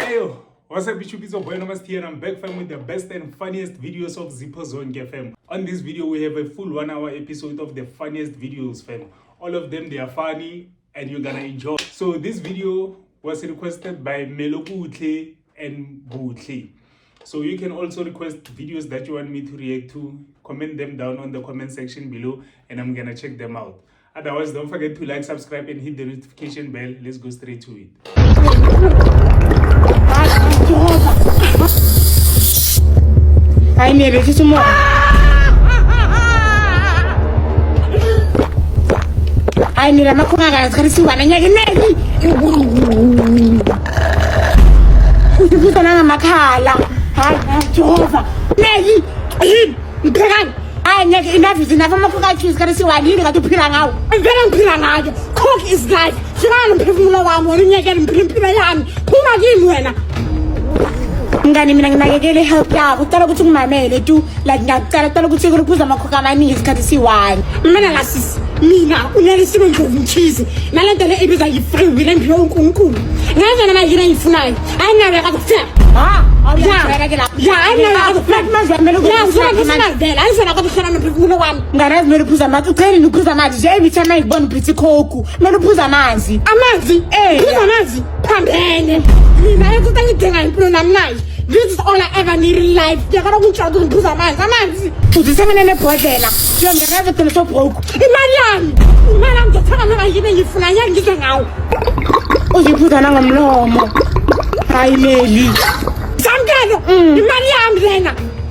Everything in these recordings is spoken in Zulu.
Ayo, what's up YouTube, it's your boy Namaste here and I'm back fam with the best and funniest videos of Zippo Zone fam. On this video we have a full 1 hour episode of the funniest videos fam. All of them, they are funny and you're gonna enjoy. So this video was requested by Melokutle and Butle. So you can also request videos that you want me to react to. Comment them down on the comment section below and I'm gonna check them out. Otherwise, don't forget to like, subscribe and hit the notification bell. Let's go straight to it. I need it some more. I need a makunga to see one and you put another Makala. Jehovah. Maggie, I never enough is enough. I'm not going to see what I need to put out. I'm very pilling out. Cook is life. Surround people around when you're getting pimping. Puma game ngani mina nginakekele help yabo ucela ukuthi ngimamele tu like ngiyacela ukuthi ukuphuza amakhoka amaningi isikhathi siwani mina ngasisi mina unelisiwe ndlovu mchizi nalento le ibiza yi-free will and uNkulunkulu ngaze nama yini engifunayo ayinabe kakufika ayifuna kodwa nomphefumulo wami nganazi mele uphuza amanzi ucela uphuza amanzi nje every time ngibona uphithi khokhu mele uphuza amanzi uphuza amanzi phambene mina ukuthi ngidinga impilo nami nayi. This is all I ever need in life. You're gonna go try to do some man. Put the 7 in the bottle. You're never going to so broke. Imagine, I'm just telling you for a young girl now. Oh, you put another lomo. I may some girl.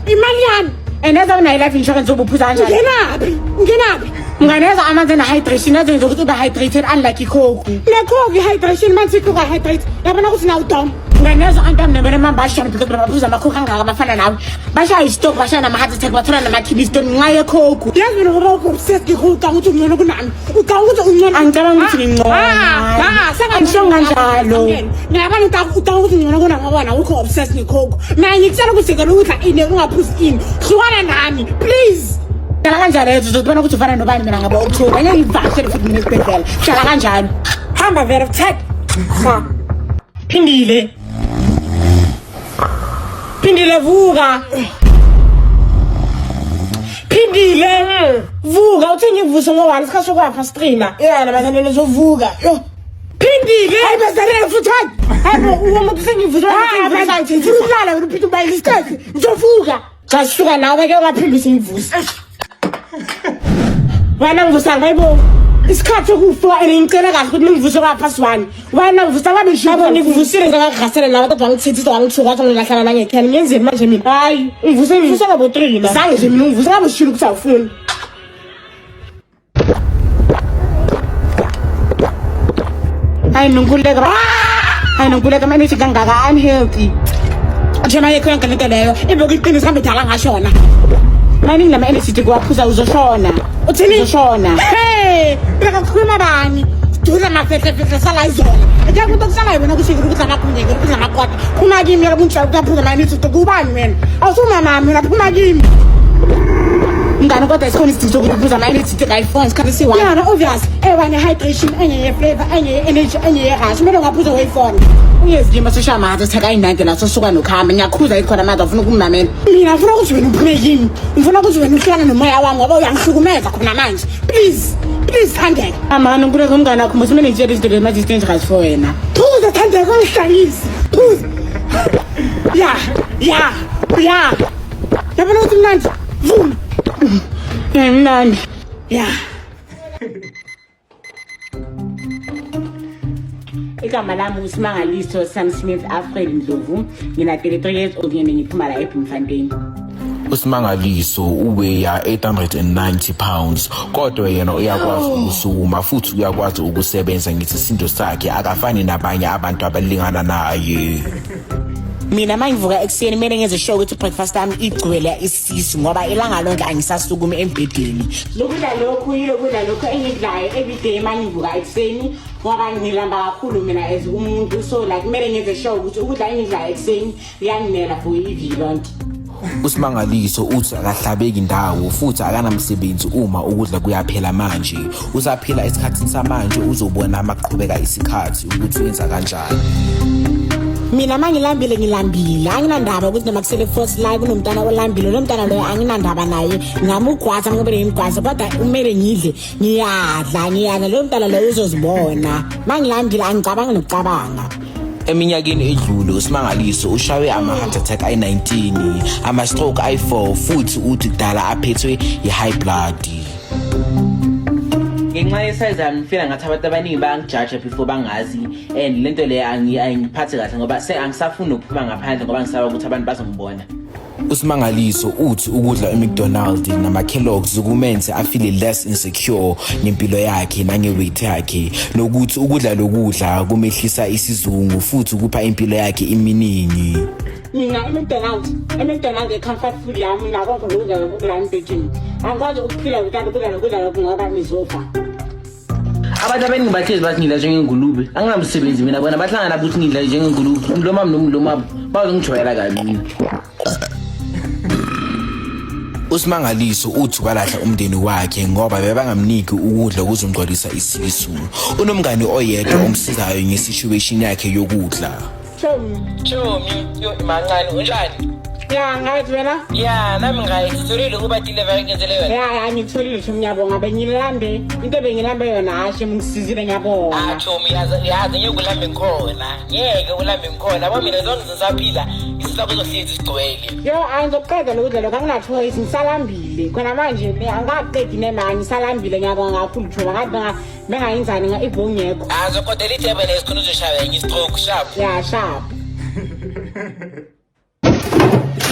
Imagine. And that's when I left insurance over put on. Get up. Nganeza amanzi na hydration nazo zokuthi hydrated unlike icoke. Le coke hydration manzi kuba hydrate. Yabona ukuthi na udom. Nganeza antam nemere mambasha because baphuza amakhoka angaka bafana nawe. Basha istop basha nama heart attack bathola nama kidneys stone nxa ye coke. Yazi mina ngoba obsessed icoke ukuthi ngcono kunami. Ucanga ukuthi ungcono. Angicabanga ukuthi ngcono. Sengangisho kanjalo. Ngiyabona ucanga ukuthi ngcono kunami ngoba ukho obsessed ngecoke. Mina ngicela ukuthi ngeke ukuthi ine ungaphuzi ini. Hlukana nami please. Hlala kanjani lezo uzobona ukuthi ufana nobani mina ngaba October ngeke ngivakashele futhi nesibhedlela hlala kanjani hamba vele tag phindile vuka uthi ngivuse ngoba isikhathi sokwapha streamer yena bazanele zovuka yo phindile ayibazalele futhi hayi umuntu sengivuse ukulala wena uphithe ubayile isikhathi ngizovuka xa sisuka nawe ke ungaphindisa imvuso wena ngivusa ngayibo isikhathi sokufa ngicela kahle ukuthi ngivusa kwaphasi 1 wena ngivusa ngabe shabo ngivusile ngakagrasela nawe kodwa ngithithisa wangithuka ukuthi ngilahlala la ngekhaya ngenzeni manje mina hayi ngivusa ngabo 3 la zange nje mina ngivusa ngabe shilo ukuthi awufuni hayi nonkuleka manje ithi kangaka unhealthy njema yekho yonke leyo ibokuqinisa kambe dala ngashona mani lama energy kwaphuza uzoshona uthini uzoshona hey bekakhuluma bani duza mafefefe sala izona eke kuthi kusala yena kushika ukuthi amakhunye ukuthi amakwata kuma kimi yakubuntsha ukuphuza mani ithi kubani wena awusuma mami lapha kuma kimi ngani kodwa isikhona isidingo sokuthi uphuza mani ithi kayiphone isikhathi siwani yana obvious ewane hydration enye flavor enye energy enye rush mele ngaphuza wephone uyezigima sosha maza sitheka i90 la sosuka nokhamba ngiyakhuza ikhona manje afuna ukumamela mina ngifuna ukuthi wena uphume yini ngifuna ukuthi wena uhlukane nomoya wami ngoba uyangihlukumeza khona manje please Thandeka amana ngikule ngomngane wakho musi mina ngitshela izinto lezi dangerous for wena phuza Thandeka ungihlalisi phuza ya yabona ukuthi mnandi vuma mnandi ya igama lami uSimangaliso Sam Smith Alfred Ndlovu ngina 33 years old ngiphuma la eBloemfontein. uSimangaliso uweya 890 pounds kodwa yena uyakwazi ukusukuma futhi uyakwazi ukusebenza ngithi isinto sakhe akafani nabanye abantu abalingana naye. Mina mangivuka ekseni mele ngenze show ukuthi breakfast yami igcwele isisi ngoba ilanga lonke angisasukumi embedeni. Lokudla lokhu engidlayo everyday mangivuka ekseni ngoba ngilamba kakhulu mina as umuntu so like mele ngenze show ukuthi ukudla engidlayo ekseni kuyanginela for iviki lonke. uSimangaliso uthi akahlabeki indawo futhi akanamsebenzi uma ukudla kuyaphela manje. Uzaphila esikhathini samanje uzobona amaqhubeka isikhathi ukuthi wenza kanjani. mina mangilambile anginandaba ukuthi noma kusele force live kunomntana olambile lo mntana loyo anginandaba naye ngamugwaza ngibele ngimgwaza kodwa umele ngidle ngiyadla lo mntana loyo uzozibona mangilambile angicabanga nokucabanga. Eminyakeni edlule uSimangaliso ushawe ama-heart attack ay-19 ama-stroke ay-4 futhi uthi kudala aphethwe yi-high blood. Ngenxa yesize yami ngifila ngathi abantu abaningi bayangijaja before bangazi and lento le angiphathe kahle ngoba angisafuni ukuphuma ngaphandle ngoba ngisaba ukuthi abantu bazongibona. uSimangaliso uthi ukudla eMcDonald's nama-Kellogg's kumenze afile less insecure ngempilo yakhe nange-weight yakhe nokuthi ukudla lokudla kumehlisa isizungu futhi kupha impilo yakhe iminingi. Mina eMcDonald's e-comfort food yami nakho ngokudla embhedeni angikwazi ukuphila ukudla lokhu ngoba ngizofa. Abantu abaningi bahlezi bathi ngidla njengengulube anginamsebenzi mina bona bahlangana ukuthi ngidla njengengulube umlomo wami nomlomo wabo bazongijwayela kabi mina. uSimangaliso uthi balahla umndeni wakhe ngoba bebangamniki ukudla ukuzomgcwalisa isisu. Unomngane oyedwa omsizayo ngesituation yakhe yokudla. Chomi yo mancane unjani? Ya ngathi wena? Ya nami ngayitholile ukuba delivery ngenzele wena. Ya ngitholile Chomi ngiyabonga bengilambe into bengilambe yona ashe ngisizile ngiyabonga. Chomi yazi ngeke ulambe ngikhona. Ngeke ulambe ngikhona ngoba mina zonke ngisaphila isizakho zohlezi sigcwele. Yo angizoqeda lokudla lokho anginachoice ngisalambile khona manje angaqedi nemali ngisalambile ngiyabonga kakhulu Chomi ngathi bengayenzani ngaibongekho. Azokodela ithebe nesikhona uzoshaya ngistroke sharp. Ya sharp.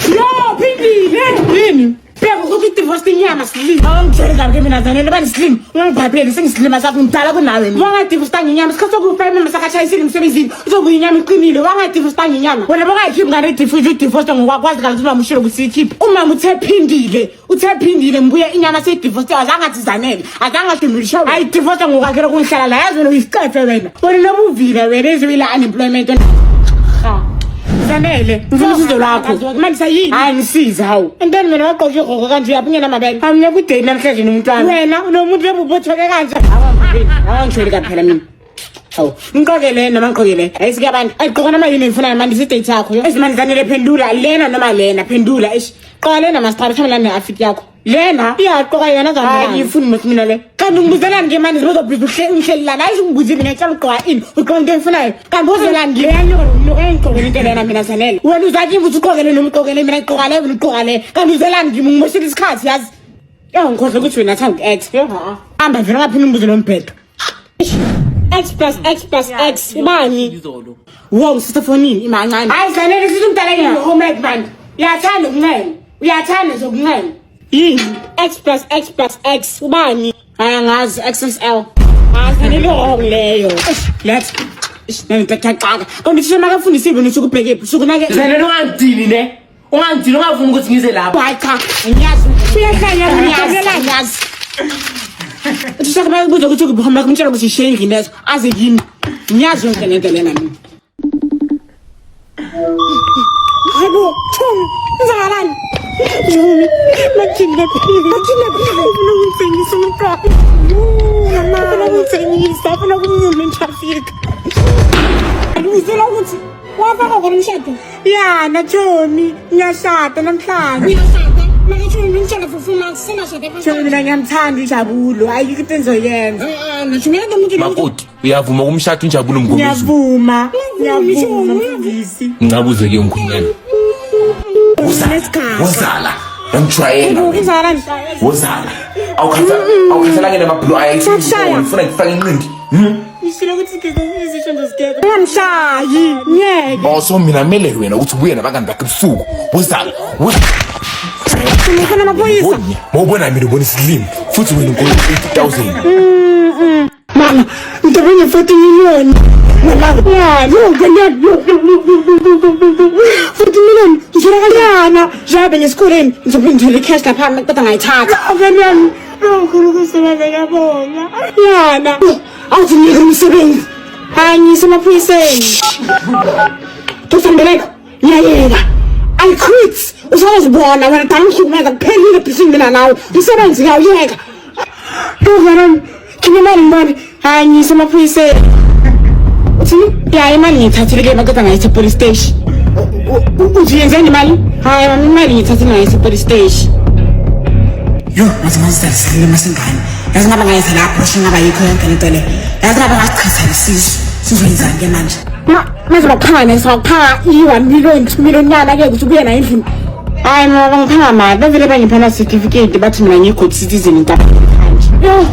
Yo, Phindile! Yini? Phela ukuthi divorce inyama slim. Awungitshela kabi mina zanele bani slim. Ungibhabhele sengisilima sakho ngidala kunawe. Wangadivorce inyama sikhathi sokufa imama sakachayisile emsebenzini. Uzobuya inyama iqinile. Wangadivorce inyama. Wena bakayikhiphi ngane divorce ngokwazi kahle ukuthi umusho ukuthi sikhiphi. Umama uthe Phindile mbuye inyama sedivorce azangathi zanele. Azangadumulisho. Hayi divorce ngokwakhe kungihlala la yazi wena uyiqefe wena. Wena nobuvile wena ezwila unemployment. Zanele, ngizosizo lakho. Manje sayini? Hayi ngisiza hawu. Enteni mina waqoqa igogo kanje uyaphunyela amabele. Awunya kudate namhlanje nomntwana. Wena unomuntu webubothoke kanje. Awangishweli kaphela mina. Hawu, ngiqokele noma ngiqokele. Ayisike abantu. Ayiqoqa nama yini ngifuna manje sidate yakho. Esimanje Zanele phendula lena noma lena phendula. Qoqa lena masicala thamela neafit yakho. Lena iyaqoqa yona kanjani? Hayi ngifuni mina le. Kanti ngibuzelani nje manje sizobhiza uhlelelana hayi ngibuzile ngiyacela uqoqa ini uqoqa into efinayo kanti uzelani ngiyanyo ngiyaqoqela into lena mina Zanele wena uzathi ukuthi uqoqele noma uqoqele mina iqoqa le wena uqoqa le kanti uzelani nje ngimoshela isikhathi yazi ngikhohle ukuthi wena athanda x hamba vele ngaphina umbuzo lomphetho x plus x bani wow sisafonini imancane hayi Zanele sithi umdala yini homework man uyathanda zokuncane yini x plus x ubani angazi XXL Zanele leyo let's ngicacaca kanti sisho makafundisa ibe nithi ukubheke sukunake Zanele ungangidini ungavumi ukuthi ngize lapha. hayi cha ngiyazi uyahlanya ngiyazi uthi bayibuza ukuthi ukuhamba kumtshela ukuthi shengi nezo aze yini ngiyazi yonke lento lena mina hayibo Chomi uzalani Chomi makina ufuna ukungitsengisa umqaphi ufuna ukungitsengisa ufuna ukungimenchafika uzela ukuthi wafaka khona umshado yana Chomi ngiyashada namhlanje uyashada manje Chomi ngishada for 4 months senashada Chomi mina ngiyamthanda uJabulo ayikho into enzoyenza ngisho ngiyanda umuntu Makoti uyavuma kumshado uNjabulo Mgomezulu? ngiyavuma mfundisi Ngicabuze ke umkhwenyana. Wozala ngijwayela wozala awukhathala ke namabhulu ayayithi ufuna ngifake inqindi isilo ukuthi izisho ngizigeka ngamshayi ngeke also mina mele wena ukuthi ubuye nabangani bakhe ebusuku wozala ngifuna amaphoyisa mawubona mina ubona isilimi futhi wena unkolo 80,000 mama ngidabenge 40 million mama ya futhi million ngishela kancane jabe ngesikoleni ngizobe ngithole cash lapha kodwa ngayithatha akanami lokhu kusebenza yabona yana awuthi ngeke umsebenzi angisemaphoyiseni Tufambeleka ngiyayeka I quit usazibona wena ngihlukumeza kuphelile ebhisini mina nawe umsebenzi ngiyawuyeka Tufana kimemali mbani angisemaphoyiseni uthini ya imali ngithathile ke maketha ngayise police station uthi yenzeni imali hayi mama imali ngithathile ngayise police station yo mazimazisele masingane yazi ngaba ngayise lapho singaba yikho yonke lento le yazi ngaba ngasichazela sizoyenzani ke manje manje baphanga saphanga i1 million 2 million yana ke ukuthi kuye na endlini hayi mama ngiphanga mali bavele bangiphana certificate bathi mina ngi-good citizen intaba manje yo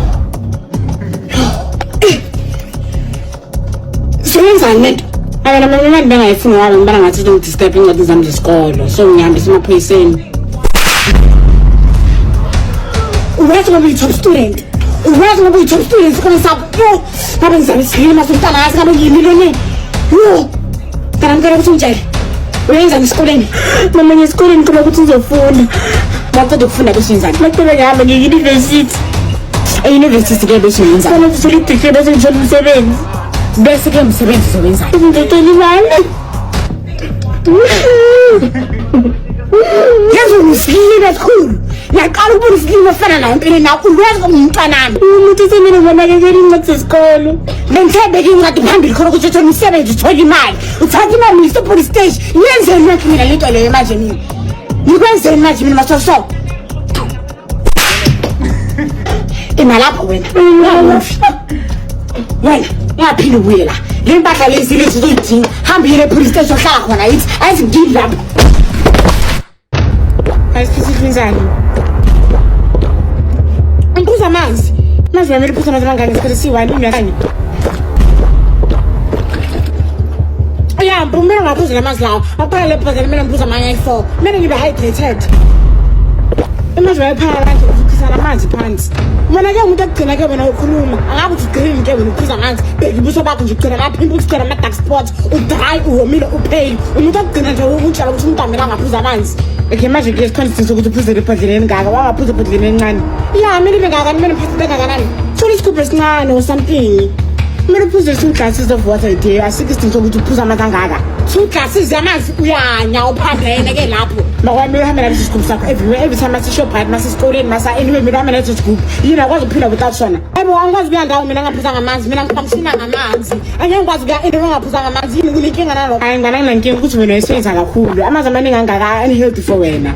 siyenzani lento abana mama bengayifuni wabe ngibana ngathi ngidisturb incwadi zami zesikolo so ngihambisa emaphoyiseni uwazi ngoba uyi-top student uwazi ngoba uyi-top student isikole sakho yo ngabe ngizame isilima somntana yazi ngabe ngiyimiliyoneri yo kana ngicela ukuthi ungitshele uyenzani esikoleni mama ngesikoleni ngicela ukuthi ngizofunda ngicela ukufunda kusenzani ngicela ngihamba ngiyi-university e-university ke bese ngiyenzani khona kusula idigri bese ngithola umsebenzi bese ke umsebenzi uzowenzani ngicela imali yazi usilile kakhulu yaqala ukubona isilimo efana nayo empilweni yakho ulwazi ngomntwanami umuntu usemile ubonakekela incwadi zesikolo bengithembeke incwadi phambili khona ukuthi uthole umsebenzi uthole imali uthatha imali uyise police station yenzeni yakho mina lento leyo manje mina nikwenzeni manje mina masoso imalapho wena ungaphinde ubuye la le mpahla lezi lezi uzoyidinga hamba yile police station hlala khona yithi ayizingili lapho ayisiphithizani ngiphuza amanzi mazivamile ukuphuza amanzi amangane ngesikhathi siyi-1 unyakanye ya kumele ngaphuza lamanzi lawo akuphela lephazela kumele ngiphuza amanye ayi-4 kumele ngibe hydrated imazwe ayiphana kanje uzukhisa amanzi phansi wena ke umuntu ekugcina ke wena ukhuluma angabe uthi green ke wena uphuza amanzi bheka ubuso bakho nje ugcina ama-pimples ugcina ama-dark spots udry uwomile upale umuntu okugcina nje ukutshela ukuthi umuntu amele angaphuza amanzi okay manje ke isikhona isidingo sokuthi uphuzele ebhodleleni engaka wangaphuza ebhodleleni encane ya kumele ibe ngaka kumele mphathise engakanani thola isigubhu esincane or something kumele uphuze 2 glasses of water a day asikho isidingo sokuthi uphuze amanzi angaka 2 glasses yamanzi uyanya uphandene ke lapho makwami uhambela lesi sigubhu sakho every time masishophat masisikoleni anyway mina uhambela lesi sigubhu yini akwazi ukuphila without sona hayibo angikwazi ukuya ndawo mina ngaphuzanga amanzi mina ngiphamishina ngamanzi angeke ngikwazi ukuya into ngaphuzanga amanzi yini kunenkinga nalokho hayi ngibana nginenkinga ukuthi wena uyisebenza kakhulu amanzi amaningi angaka unhealthy for wena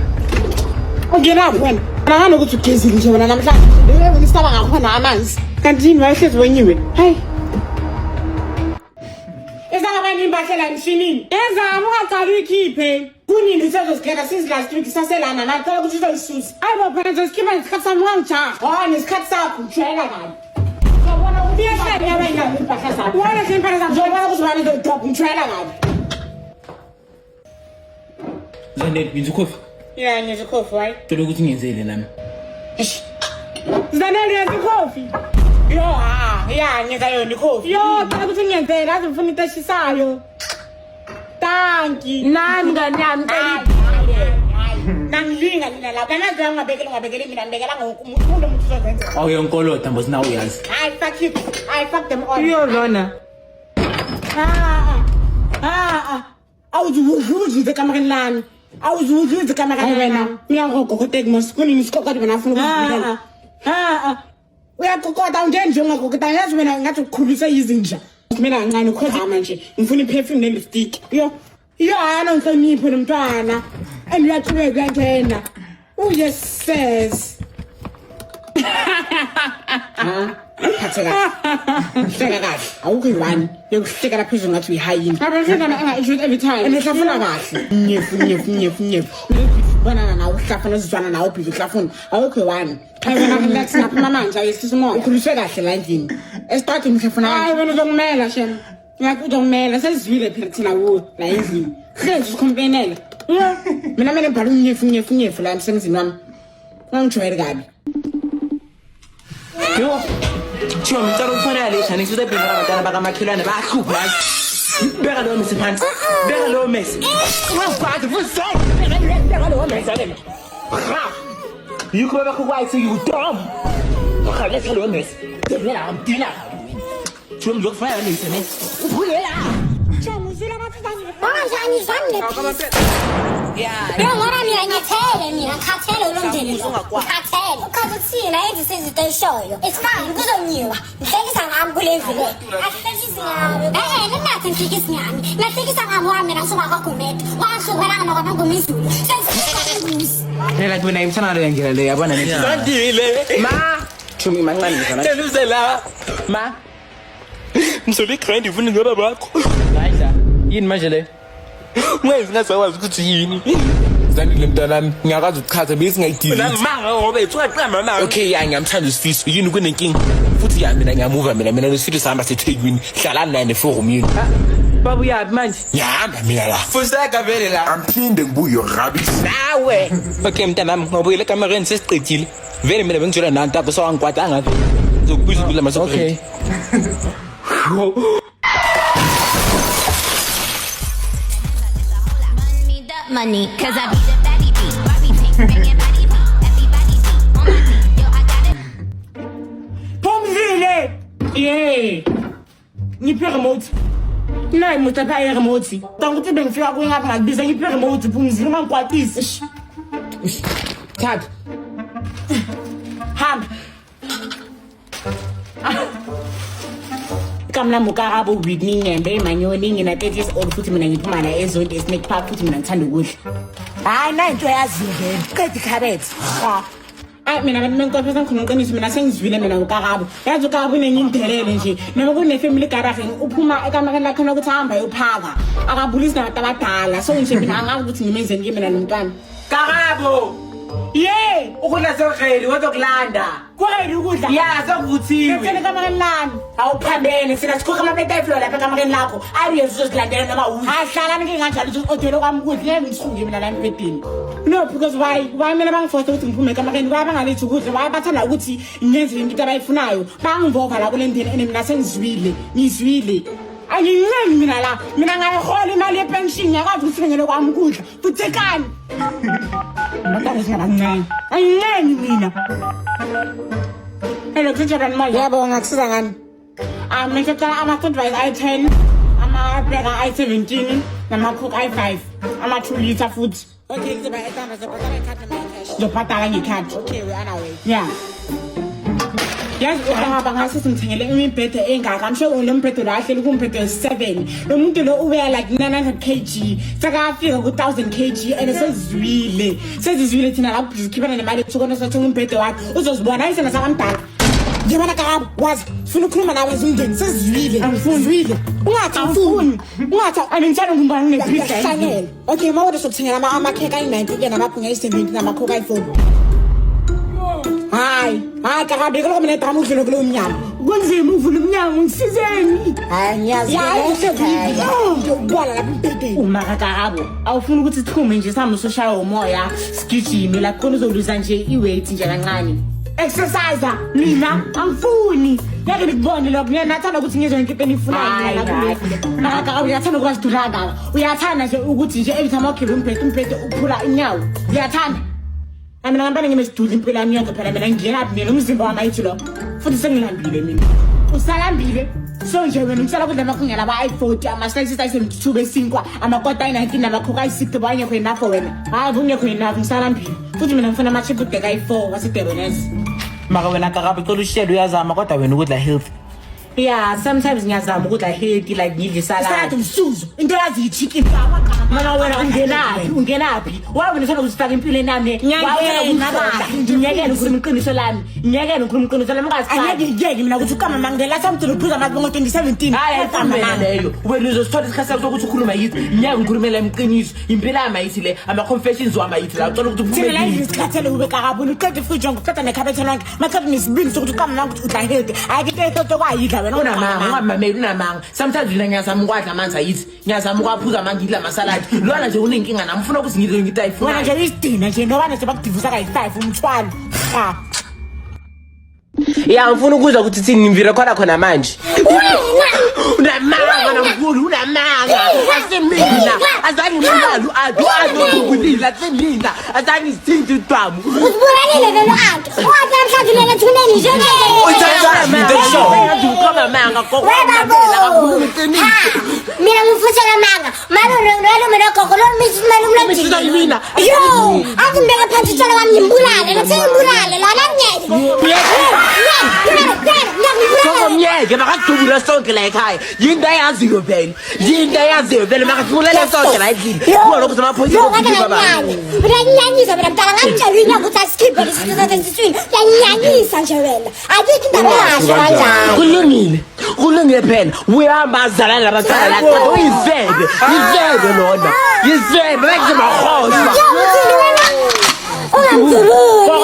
ungenaphi wena nganokuthi ugezile nje wena namhlanje wena isaba ngakhona amanzi kanti yini wayehlezi wenyiwe hayi ezangabani imbahlela emshinini ezama ungaqali uyikhiphe kunini usezosikhetha since last week saselana nacela ukuthi uzoyisusa hayibo phela ngizosikhipa ngesikhathi sami ungangijaha nesikhathi sakho ujwayela kabi ngiyabona ukuthi iyahlala yabayinalo impahla zakho wona nje impahla zakho ngiyabona ukuthi wena ngidrop ngijwayela kabi Zanele binza ukhofi ya ngenza ikhofi hayi cela ukuthi ngiyenzele nami Zanele yenza ikhofi yo ya ngenza yona ikhofi yo cela ukuthi ngiyenzele aze ngifuna into eshisayo tanki nami ngani yami nangilinga nina lapha anazi ungabekele mina ngibekela ngoku umuntu uzozenza awuyonkoloda mbosi nawe uyazi hayi fuck you I fuck them all yo lona awuzuzuze kamareni lami awuzuzuze kamareni wena uyangogokoteki mos kunini isikokode wena afuna ukuzibikela uyaqokota unjenje ungagokota yazi wena ngathi ukukhulise izinja kumele kancane ukhoza manje ngifuna iperfume nelipstick yo hana ngihloniphe nomntwana andiyaqhubeka kuyangena yes sis phatheka hleka kahle awukho i1 yokuhleka lapha phezulu ngathi uyihayini abafana enga-issued every time endihlafuna kahle nyefu bonana nawe uhlafuna uzizwana nawe ubhizi uhlafuna awukho i1 relax naphuma manje ayehlisa umoya ukhuliswe kahle la endlini esitratini uhlafuna hayi wena uzongimela shem uzongimela sezizwile phela thina kuwo la endlini hlezi uzikhompenela mina mele ngibhala unyefu la emsebenzini wami ungijwayele kabi yo Chiyo ngicela ukufonela lesha ngisuze ebheka abantwana bakamakhelwane bahlupha hayi beka lo mesi phansi beka lo mesi ungakwazi futhi beka lo mesi alena yikho bakho kwathi you dumb ukhalesa lo mesi dela amdina chiyo ngizokufana nise ne uphuyela Chamu zila bathi bani. Mama zani zani. Yo ngora mina ngithele mina ngikhathele lo mndeni ngikhathele ukhathi thina izinto ezishoyo it's fine kuzonyiwa ngihlekisa ngami kule vile asihlekisi ngami nathi ngihlekisi ngami nahlekisa ngami wami mina ngisuka kwaGumede wasuka nokona ngumizulu sengibusi Phela mina ngimthanda le ngila le yabona nethi Ngandile ma thumi mancane ngizona Theluse la ma Ngisobe grind ufuna ngoba bakho Hayda yini manje le Mwenzi ngasakwazi ukuthi yini Zandile mntanami ngiyakwazi ukuchaza bese ngayidili Nangimanga ngoba ethuqaqamba mama Okay ya ngiyamthanda uSifiso yini kunenkinga futhi ya mina ngiyamuva mina noSifiso sihamba seThekwini hlalani naye neforum yini Babu yapi manje ngihamba mina la Fuseka vele la amphinde ngibuye rubbish nawe Okay mntanami ngobuyele kamereni sesiqedile vele mina bengithola nanti apho sawangikwata ngathi zokubuza kula mase Okay money cause I be the baddie beat Barbie pink bringing body beat everybody beat on my beat yo I got it Pomzile yeah ngiphe remote nayi mutapha ye remote tanguthi bengifika kuye ngapha ngakubiza ngiphe remote Pomzile ungangikwatisi thatha hamba kamla mukarabo Whitney ngembe emanyoni ngina 30 years old futhi mina ngiphuma la eZonke eSnack Park futhi mina ngithanda ukudla hayi na into yaziyo vele qedi carrot mina kanti menkophesa ngikhona uqiniso mina sengizivile mina ukarabo yazi ukarabo unengindelele nje noma kune family garage uphuma ekamakeni lakhe nokuthi hamba yophaka akabulisi nabantu abadala so nje mina angazi ukuthi ngimenzeni kimi mina nomntwana Karabo yeah ukudla sekheli wozokulanda kweli ukudla ya sokuvuthiwe Ngithele kamakeni lami awuphambene sina sikhokha amapeteflo lapha kamakeni lakho ayiyezo sizilandela noma uhlala nike kanjalo ukuthi odele kwami ukudla ngisuke mina la empedini no because why mina bangiforce ukuthi ngiphume kamakeni baba ngalethi ukudla baba bathanda ukuthi ngenze into abayifunayo bangivova la kule ndini ene mina sengizwile ngizwile Angingeni mina la mina ngayihola imali yepension yakwazi ukusengele kwami ukudla futhekani Makani singabancane angingeni mina Hello kuthethana manje yabo ngakusiza ngani ngicela ama-Sunrise i10 ama-Burger i17 nama-Coke i5 ama-2 liter futhi Okay ngizoba etamba zobhatala ikhadi noma cash zobhatala ngekhadi Okay we on our way Yeah Yazi uhamba ngasithi ngithengele imibhede engaka amsho lo mbhede lo ahleli kumbhede 7 lo muntu lo ubuya like 900 kg sakafika ku 1000 kg and sezizwile thina lapho sikhipana nemali ethukona sathenga umbhede wakhe uzozibona ayisena sakamdala Ngibona kabi wazi ufuna ukukhuluma nawe ezindeni sezizwile angifuni ungathi angithanda ukumbana nephizza Okay mawode sokuthengela amakheke ayi90 ke namaphunga ayi70 namakhoka ayi4 Hayi kabi lokho mina drama udlelo kulo mnyama kunzima uvula umnyango ngisizeni hayi ngiyazi ngiyabona lapha impedeni uma kakabo awufuna ukuthi siphume nje sihambe soshaya umoya sigijime la khona uzoluza nje iweight nje kancane exercise mina angifuni ngeke ngikubone lokho mina nathanda ukuthi ngizwe into enifunayo la kakabo uyathanda ukwasidulaka uyathanda nje ukuthi nje every time ukhipha umphethe uphula inyawo uyathanda Mina ngambane ngimesidudla impilo yami yonke phela mina ngiyaphi mina umzimba wami ayithi lo futhi sengilambile mina usalambile so nje wena utsala kudla amakhungela ba-i40 ama-slices ayi-72 besinkwa amakota ayi-19 namakhoka ayi-60 bangekho enough wena hayi kungekho enough ngisalambile futhi mina ngifuna ama-chip udeka ayi-4 wasedebonese Maka wena Karabo cela ushiyele uyazama kodwa wena ukudla healthy Yeah, sometimes ngiyazama ukudla healthy like ngidle salad. Umsuzo. Into yazi yichicken. Mana wena ungenaphi? Wabe ngisho ukuzifaka impilo enami. Ngiyekela ukukhuluma iqiniso lami. Ngiyekela ukukhuluma iqiniso lami ngazi. Angeke mina ukuthi ukama mangela samthula uphuza amathi ngo-2017. Hayi ufambela leyo. Wena uzosithola isikhathi sokuthi ukhuluma yithi. Ngiyeke ngikhulumela iqiniso. Impilo yami ayithi le ama confessions wami ayithi la. Ucela ukuthi uphume yini. Thina isikhathele ube Karabo uqede futhi nje ngokuqeda nekhabethe lonke. Mathatha nesibindi sokuthi ukama nangu udla healthy. Ayike into kwayidla wena unamanga unamanga sometimes mina ngiyazama ukwadla amanzi ayithi ngiyazama ukwaphuza manje ngidla amasalad lona nje unenkinga nami ufuna ukuthi ngidle ngitayifuna wena nje isidina nje ngoba nje bakudivusa kayi5 umthwalo ya ngifuna ukuzwa ukuthi thini ngivira khona manje unamanga namkhulu unamanga asemina azange ngimlazi kulila tsemina atani sintu twamu Uzibulalile lelo anti. Wathi namhlanje lena thuneni nje. kama manga Mina ngifutshela manga. Malo mina gogo lo misi malumlo. Yo, akumbeka phansi tshela wami ngimbulale. Ngathi ngimbulale la ngeke. Ngeke bakadubula sonke la ekhaya yinto ayaziyo vele makadubulele sonke la endlini kuba lokho zamaphoyisa Uyanyanyisa mina mntana ngamtshela inyanga ukuthi asikhipe lesisizatensiswini. Uyanyanyisa nje wena. Ayikho indaba yasho kanjani. kulungile phela uyahamba zalana labantwana la kodwa uyizebe lona yizebe bekuzemahosha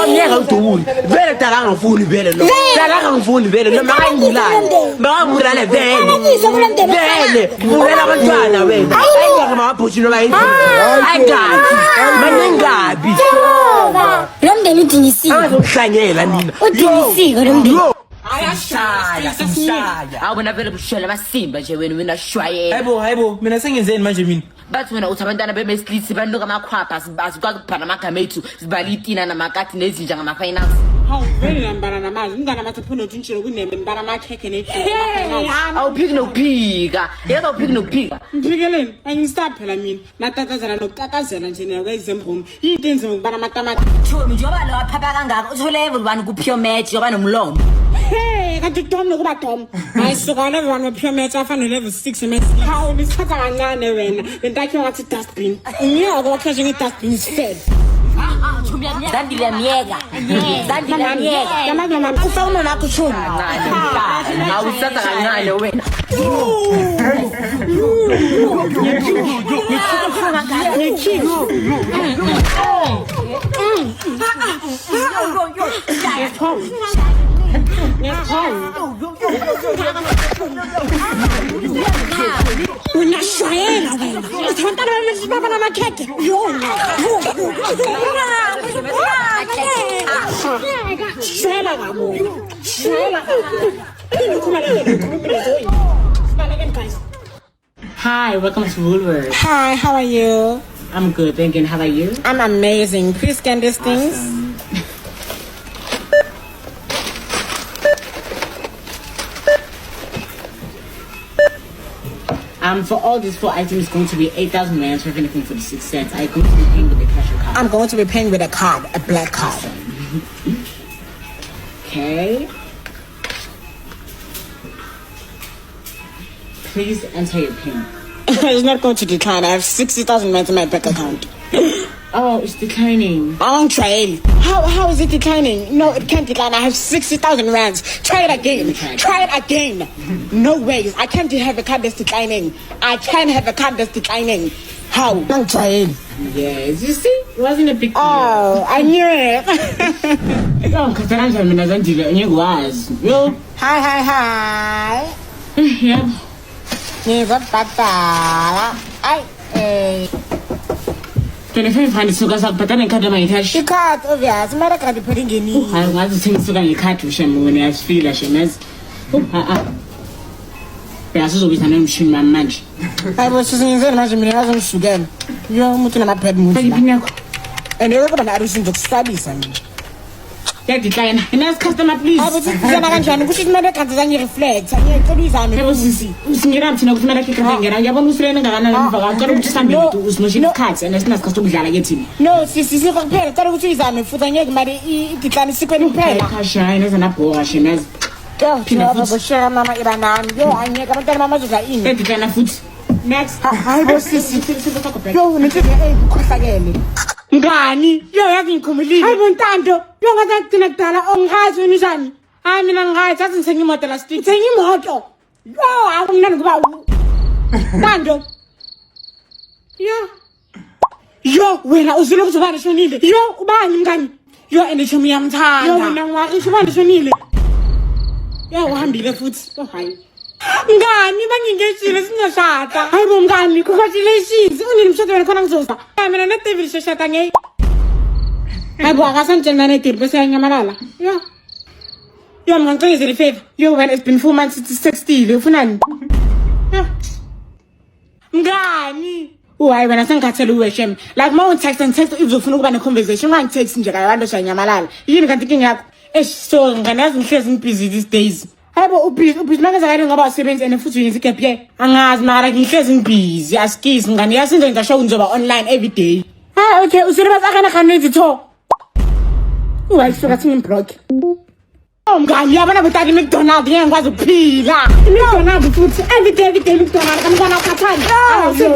Ngeke ngidubule vele dala ngifuni vele lo dala ngifuni vele lo makangibulale vele bulela abantwana wena ayike mabhushi noma yini ayikathi maningabi Lo mndeni udingisile. angazokuhlanyela nina Udingisile lo mndeni. ayashaya awubona vele bushela basimba nje wena shwayela hayibo mina sengenzeni manje mina bathi wena uthi abantwana bemesilisi banuka amakhwapha azikwazi ukubhala amagama ethu zibala itina namakati nezinja ngama-finals Vele nambala namazi umntana mathi phuna uthintshile kunembe mbala amakhekhe nephika. awuphiki nokuphika yebo awuphiki nokuphika Ngiphikeleni angistop phela mina natatazela nokutatazela nje nakwezembumi yinto enzima ukubana amatamati. Thomi njengoba lo waphapha kangaka uthole level 1 ku-pure match yoba nomlomo Hey kanti Tom nokuba Tom ayisuka level 1 pure match afana level 6 match. Hawu nisiphatha kancane wena lentakhiwa ngathi dustbin. Ngiyoko wakhesha nge-dustbin is fed. zandile miyeka Mama ufawuna nakho Tom. awusatha kancane wena Unashayela wena. Abantwana baba namakhekhe. Shayela kabi. Shayela. Hi, welcome to Woolworth. Hi, how are you? I'm good, thank you. How are you? I'm amazing. Please scan these things. For all these 4 items, it's going to be 8,000 rand for anything for the 6 cents. I'm going to be paying with the cash or card. I'm going to be paying with a card, a black card. Okay. Please enter your PIN. It's not going to decline. I have 60,000 rand in my bank account. Oh, it's declining. On trail. How is it declining? No, it can't decline. I have 60,000 rands. Try it again. Try it again. No ways. I can't have a card that's declining. I can't have a card that's declining. How? On trail. Yes, you see, it wasn't a big deal. Oh, I knew it. Oh, Kataranja, I mean, I don't know. You was. Yo. Hi. Yeah. Never patala. 25 suka sakuphatana ngekhadi mayithashi Card, obvious. Mara card putting in it. hayi ungazi uthi ngisuka ngekhadi ushamuni yasifila shenazi uyasizobiza nomshini mami manje I was singing manje mina ngazongishukela. Yo umuntu nama-bad moods la. iphini yakho And yokuba na-arrange zokusabisa mina. yadecline nice customer please Hayi buthi kuzona kanjani kusho kumele kanti zangi-reflect. Ngiyacela uyizame. yebo sisi usingena thina kuthi kumele khiphe ngena ngiyabona usilene ngakanani emva ngicela ukuthi sihambe No. usimoshile isikhathi and sinasikhathi sokudlala ke thina No, sisi kuphela. Cela ukuthi uyizame futhi angeke mali idecline isikweni kuphela. cash hayi nezanabhoka shenazi Phinde futhi. Bosheka mama iba nami. Yo angeke abantwana mama bazodla ini. edecline futhi next Hayi bo sisi. Yo nenhliziyo eyikhohlakele. Ngani? Yo yazi ngikhumulile. Hayi bo Ntando. Yo ngathi ngigcina kudala ongazi wena njani? Hayi mina ngathi athi ngithenga imoto la stick. Ngithenga imoto. Yo akumnandi kuba Ntando. Yo wena uzile ukuthi ubani shonile. Yo ubani mngani? Yo endichomi yamthanda. Yo wena ngwathi ubani shonile. Yo uhambile futhi. Oh hayi. Ngani bangingeshile singashada. Hayi bo mngani, congratulations. Unini mshado wena khona ngizoza. Mina ne David shashada ngeke. Hayi bo akasantshela nane David bese yanyamalala. Yo mngangicengezele ifavor. Yo wena it's been 4 months it's 60. Ufunani? Mngani, Hayi wena sengikhathele uweshem. Like ma untext izofuna ukuba ne-conversation. Ungangitext nje kaya abantu shayanyamalala. Yini kanti inkinga yakho? So nganazi ngihlezi ngibusy these days. Hayibo ubusy makaza kani ngoba usebenza and futhi uyenza igap year. Angazi mara ngihlezi ngibusy. Askisi ngani yasinze ngisho ngizoba online every day. Okay, usebenza akana khanezi tho. Suka singiblock. Mngani yabona butaki McDonald's ngiyakwazi ukuphila. McDonald's futhi every day McDonald's kamntwana ukhathani.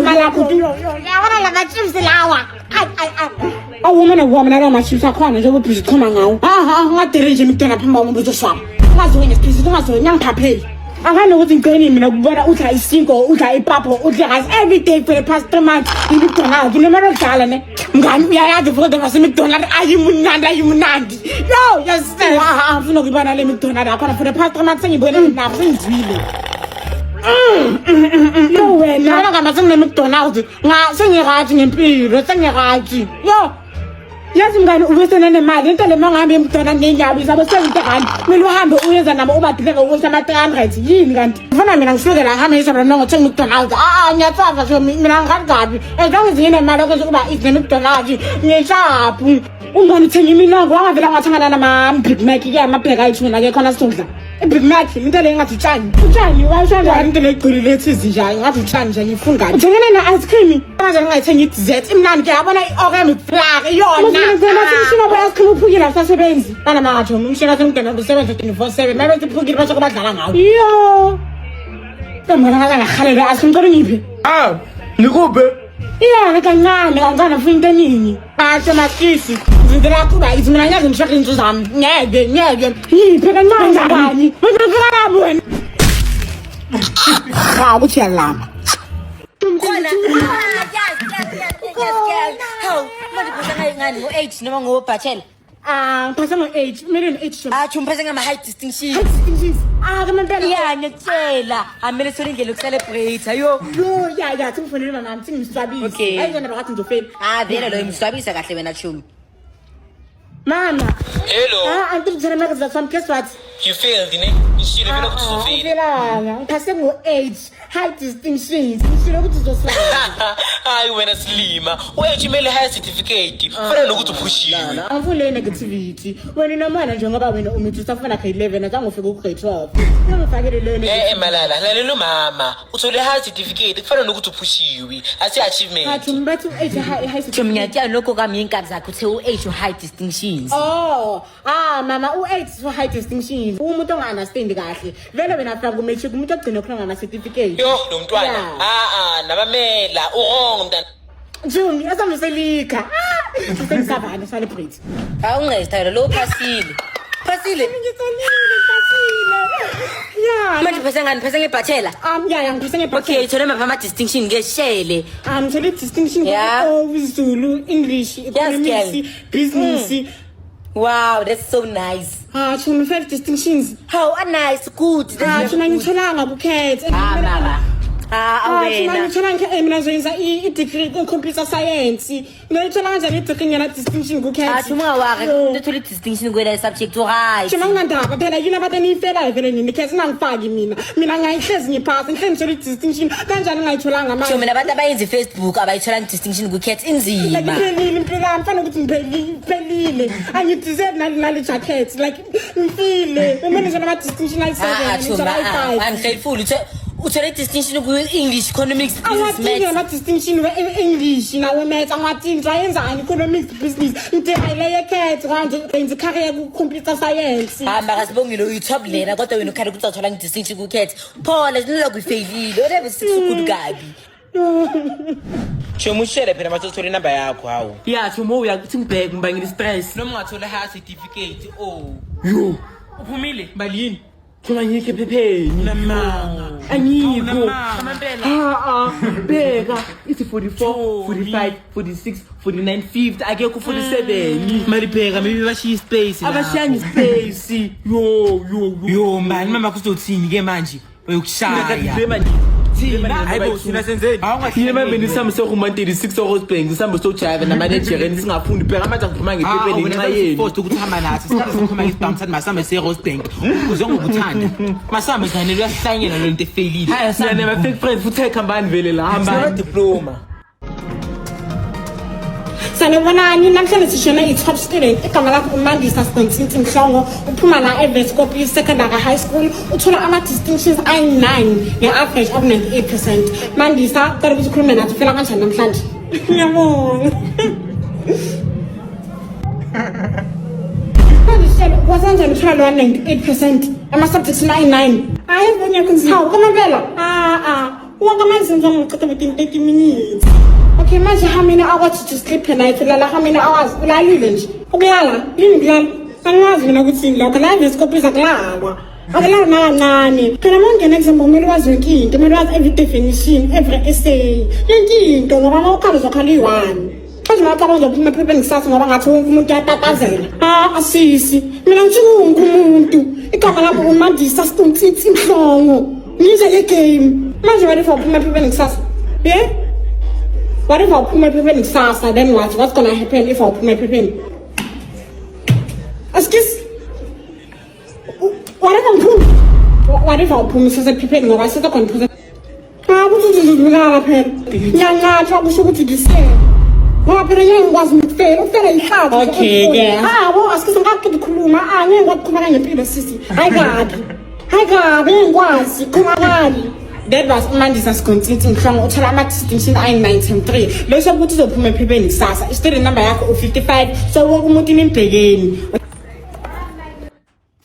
Mala kuthi yabona la chips lawa. Woman la chips akhona nje ubhizi choma ngawo. Ngadere nje McDonald's phamba umuntu uzoswapa. Ungazi wena isiphisi ungazi ngiyangiphapheli. Angani ukuthi ngicela mina ukubona udla isinko, udla ipapo, udla rice every day for the past 3 months. McDonald's unemara kudala ne. Mngani uyayazi futhi ngase McDonald's ayimunandi. Yo, yes sir. Afuna ukubana le McDonald's akhona for the past 3 months ngibone nabo sengizwile. Yo wena ngama sengine McDonald's. Sengirathi ngempilo, sengirathi. Yo. Yazi mngani ubesena nemali into le mangahambe emDonald's ngenyawo izabo 70 rand. Kumele uhambe uyenza nabo ubadileka ukuthi ama 300 yini kanti? Ufuna mina ngisuke la hamba isabra nongo thenga McDonald's. Ngiyatsava so mina ngikabi. Ezange zingine imali ukuthi kuba ize McDonald's ngishaphu. Ungani uthenga iminongo wangavela ngathangana nama Big Mac ke amabheka ayithuna ke khona sidla. Big Mac into le ngathi utshani washanja into le igcilile ethi njani ngathi utshani nje ngifuna ngani. Uthengene na ice cream. Manje ngayithenga i-dessert imnandi ke yabona i-organ flag yona. Ngena sishina baya ice cream uphukile asasebenzi. Bana mangathi umshina sengidena usebenza 24/7 mabe siphukile basho kubadlala ngawo. Yo. Tambona ngakhalela asingicela ngiphi? Ngikuphe? Kancane futhi into eningi. Basho makisi. Ngizela kuba izimina nyazi ngishaka into zami. Ngeke. Yiphi kancane ngani? Ngizofika lapho wena. Uthi yalama. Khona. Yes. How? Manje phela ngani ngo-8 noma ngo-bachelor? Ngiphatha ngo-8. Kumele no-8 Athi umphase ngama-high distinction. Kamempela. Ya ngiyakutshela. Amele sole indlela yokucelebrate. Ayo. Ya singifonele mama nami singiswabise. Okay. Ayizona bakathi ngizofela. Vele lo imswabisa kahle wena Chumi. Mama. Hello. Anti ngizela makaza some guess what? You failed, ne? Ngishilo vele ukuthi uzofela. Ngiphase ngo-8 high distinctions. Ngishilo ukuthi uzoswabisa. Hayi wena Silima, uyachimele high certificate. Fana nokuthi uphushiwe. Angifuni le negativity. Wena nomana njengoba wena umithi usafuna grade 11 azangofika ku grade 12. Ngifakele le Malala, lalela mama. Uthole high certificate kufana nokuthi uphushiwe. Asi achievement. Athi mbathu 8 high Chumi certificate. ngiyatshela lokho kami inkabi zakho uthe u-8 high distinctions. Mama u8 for high distinctions. Umuntu onga-understand kahle. Vele wena afika ku-matric umuntu ogcina khona ngama certificate. Yo, lo mntwana. Nabamela, uwrong mntana. Jumi, asamselika. Sisabana celebrate. Awungezithayela lo phasile. Phasile. Yeah. Manje phase ngani? Phase ngebachelor? Yeah, ngiphase ngebachelor. Okay, thole mapha ama distinction ngeshele. Ngithole distinction Zulu, English, economics, business. Wow, that's so nice. Chumi 5 distinctions. How nice, good. Chuma ngitholanga kukhethe. Mama. Awena. Ngitholanga mina ngizoyenza i-degree in computer science. Ngithola kanjani i-degree ngena distinction kukhethe. Chuma wake uthole distinction kwela subject right. Chuma ngandaba phela yini abantu enifelayo vele nini khethe nangifaki mina. Mina ngayihlezi ngiphasa ngihlezi ngithola i-distinction kanjani ngayitholanga manje. Chuma nabantu abayenza iFacebook abayithola distinction kukhethe inzima. Ngiphelile impilo yami mfana ukuthi ngiphelile. Angideserve nali jacket like ngifile. Uma nje nama distinction ayi7 Chuma unfaithful uthole distinction ku-English, economics, business, maths. Ama distinction we-English nawe maths amathini wayenzani economics, business. Into ayileye khethe kanje benza career ku-computer science. Makasibongile uyitop lena kodwa wena ukhala ukuthi uthola distinction kukhethe. Phola sinela kuyifailile. Whatever sikukhulu kabi. Chumi ushele phela mase uthole inamba yakho hawo. Yeah, Chumi uyakuthi ngibheke ngibangile stress. Noma ungathole high certificate Yo. uphumile. Malini? Chuma ngike phepheni. Namanga. Angikho. Bheka. Ithi 44, 45, 46, 49, 50 akekho 47. Malibheka maybe bashiya space la. Abashiyanga space. Yo man mama kuzothini ke manje? Uyokushaya. Hayibo sina senzeni. Yini manje nisami sohuma 36 Rosebank sihambe sojive namanager singafundi phela manje ngiphuma ngephepheni ngenxa yeni. Forced ukuthi uhamba nathi sikhathi sokuphuma ngesibhamu sathi masambe se-Rosebank. Uzonge ukuthanda. Masambe zane luyasihlanyela lento efailile. Hayi sina nema fake friends futhi ekhambani vele la hamba. Diploma. Sanibonani namhlanje sishona i-top student igama lakho uMandisa Sibonsinti Mhlongo uphuma la eVescopia Secondary High School uthola ama-distinctions ayi-9 nge-average of 98%. Mandisa cela ukuthi ukhulume nathi ufela kanjani namhlanje? Ngiyabonga. Wasanjani uthola 98% ama-subjects ayi-9? Hayi ngiyakuzhawu kamambela. Wonke amazinzo ngiqeda within 30 minutes. Okay, manje how many hours to sleep a night? Ulala how many hours? Ulalile nje. Ukulala, yini ukulala? Angazi mina ukuthi lokho la eVescopia sakulala. Akulala nakancane. Phela manje next time kumele wazi yonke into, kumele wazi every definition, every essay. Yonke into ngoba mawukhala uzokhala i-1. Manje mawucaba uzophuma ephepheni kusasa ngoba ngathi wonke umuntu uyatatazela. Asisi. Mina ngithi wonke umuntu. Igama lakho uMandisa Sibonsinti Mhlongo. Ngize le game. Manje wena uphuma ephepheni kusasa. Yeah? What if I put my people in Sasa? Then what? What's gonna happen if I put my people in? Excuse? What if I put my people in? I said I can't put it. What is this? What happened? Yeah, trouble should be the same. What happened? Was fair. Okay, yeah. Well, excuse me. I'm going to Kuluma. I'm going to come and pay the city. I got. Was come on. That was Mandisa Sibonsinti Mhlongo uthola ama-distinction ayi-93 lesho ukuthi uzophuma ephepheni kusasa i-student number yakho u-55 so wonke umuntu inimbhekeni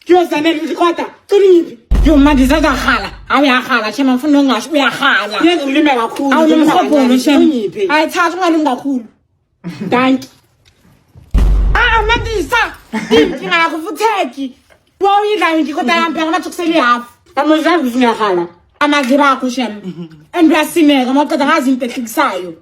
yozanele uzikhwada tuliphi yo Mandisa uzahala awuyahala shema ngifuna ungasho uyahala yenza ulime kakhulu awunomhobholo shema hayi thatha ungalimi kakhulu danki Mandisa inkinga yakho futheki wawuyidla yinto kodwa yampeka amathukiseli hafu amozange ukuthi ngiyahala amaziba akho shema and uyasineka maqeda ngazi into ehlikisayo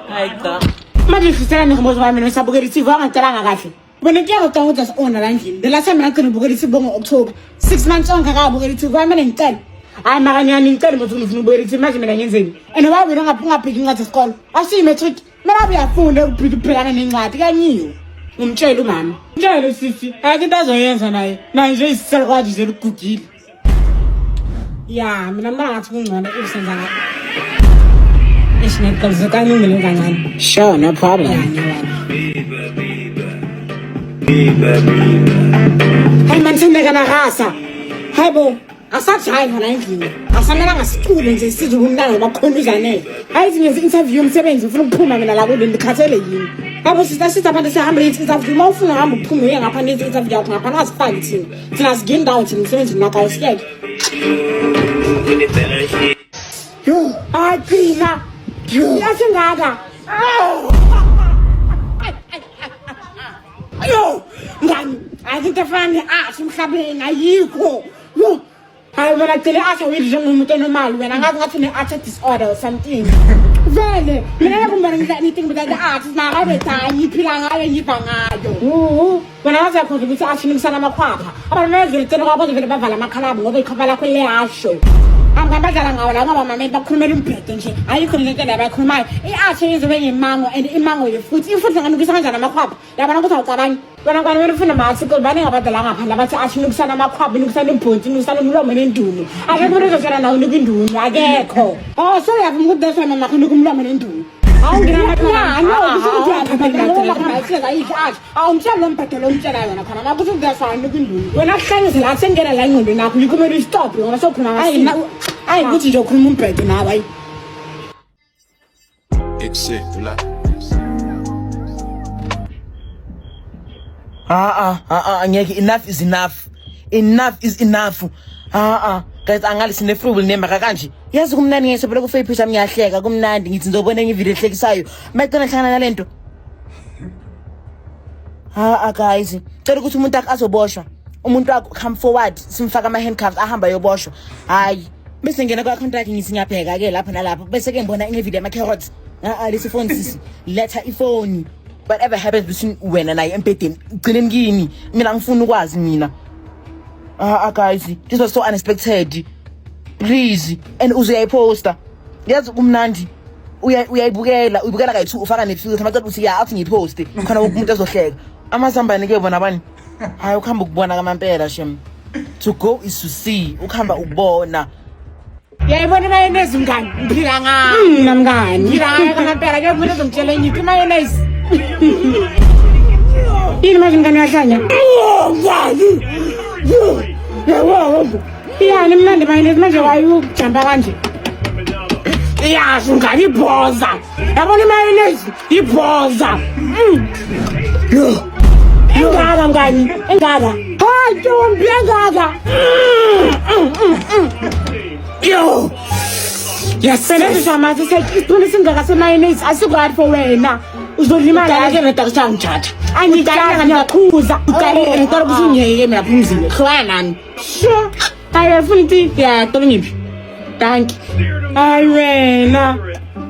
Hayi cha. manje ngifisela ngombozo wami nesabukela iTV angacelanga kahle bona kuyako ukuthi asona la ndlini the last time ngicela ukubukela iTV ngo-October 6 months onke akabukela iTV kwamele ngicela hayi makanyani ngicela ukuthi ngifuna ukubukela iTV manje mina ngenzeni and wabe ungaphiki ngathi isikole asiyi-matric mina uyafunda ukubhekana nencwadi kanyiwe ngimtshela umama mtshele sisi akho into azoyenza naye nje isisalukwazi nje ukugugile ya mina mangathi kungcono usenza ngakho esinekalizo kaningile kancane sure no problem hayi manithembeka narasa hayibo asajayiva la endlini asamelanga sicule nje sizokumnanga bakhonuzanele hayi zingenza interview yomsebenzi ufuna ukuphuma mina la kule ndikhathele yini abo sithi abantu sihamba interview mawufuna uhamba uphume uye ngapha interview yakho ngapha ngasifaki thina sigini ndawo thina umsebenzi nakayo siyeke yo athina yasengaka yo ngani azinto efana athi emhlabeni ayikho yo hayi wena cela asha wena njengomuntu onormal wena ngathi ne-art disorder or something vele mina yakumbona ngidla anything but the art sinakabethi yiphila ngayo ngipha ngayo wena ngathi yakhonza ukuthi ashinikisana amakhwapha abantu bezele cela kwaboze vele bavala amakhalabo ngoba ikhwapha lakho liyasho angabadlala ngawo la ngoba mameli bakhulumela umbhede nje ayikho lento la bayikhulumayo i-art izobe ngemango and imango yefuthi ifuthi nganukisa kanjani amakhwapha yabona ukuthi awucabangi wena kwani wena ufuna ma-article baningi abadala ngaphandle abathi ashinukisana amakhwapha inukisana imbhonti inukisana umlomo nendumo akekho umuntu ozofana nawo unuka indumo akekho so uyavuma ukuthi desona nakho unuka umlomo nendumo awumtshela lo mbhede lo umtshelayo wena khona makuthi udesana unuka indumo wena kuhlanyise la sengena la engqondweni yakho yikho kumele istophe ngoba sokhuluma hayi ukuthi nje ukhuluma umbhede nawe hayi ngeke enough is enough. Enough is enough. Guys angali sine frugal name kanje. Yazi kumnandi ngisephela ku Facebook yami ngiyahleka kumnandi ngithi ngizobona enye video ehlekisayo. Maqina hlangana nalento. Guys, cela ukuthi umuntu azoboshwa. Umuntu wakho come forward simfaka ama handcuffs ahamba yoboshwa. Hayi, bese ngena kwa contract ngithi ngiyabheka ke lapha nalapha. Bese ke ngibona enye video ama carrots. Lesi phone sisi. Letha iphone. Whatever happens between wena naye empedeni ugcineni kini mina ngifuna ukwazi mina guys this was so unexpected please and uzoyayiposta yazi kumnandi uyayibukela uyibukela kayi2 ufaka ne-filter macela uthi ya athi ngiyiposte khona umuntu ezohleka amazambane ke bona bani hayi ukuhamba ukubona kamampela shem to go is to see ukuhamba ukubona Yayibona mayonnaise mngani. Ngiphila ngayo. Mina mngani. Ngiphila ngayo kampela ke umuntu ozongitshela ngiphi mayonnaise. Yini manje mngani wahlanya? Ngani. Yani mnandi mayonnaise manje wayujamba kanje. Yazi mngani ibhoza. Yabona mayonnaise ibhoza. Engaka mngani, engaka. Hayi ntombi engaka. Yo. Yasebenzisa manje sesifuna singaka semayonnaise asikwazi for wena. Uzolimala ke ngedakusha ngithatha. Angicala ngiyaqhuza. Uqale ngicela ukuthi unyeke mina phumzile. Khona nani? Sure. Ayefuna ithi ya tolongiphi. Thank you. Hayi wena.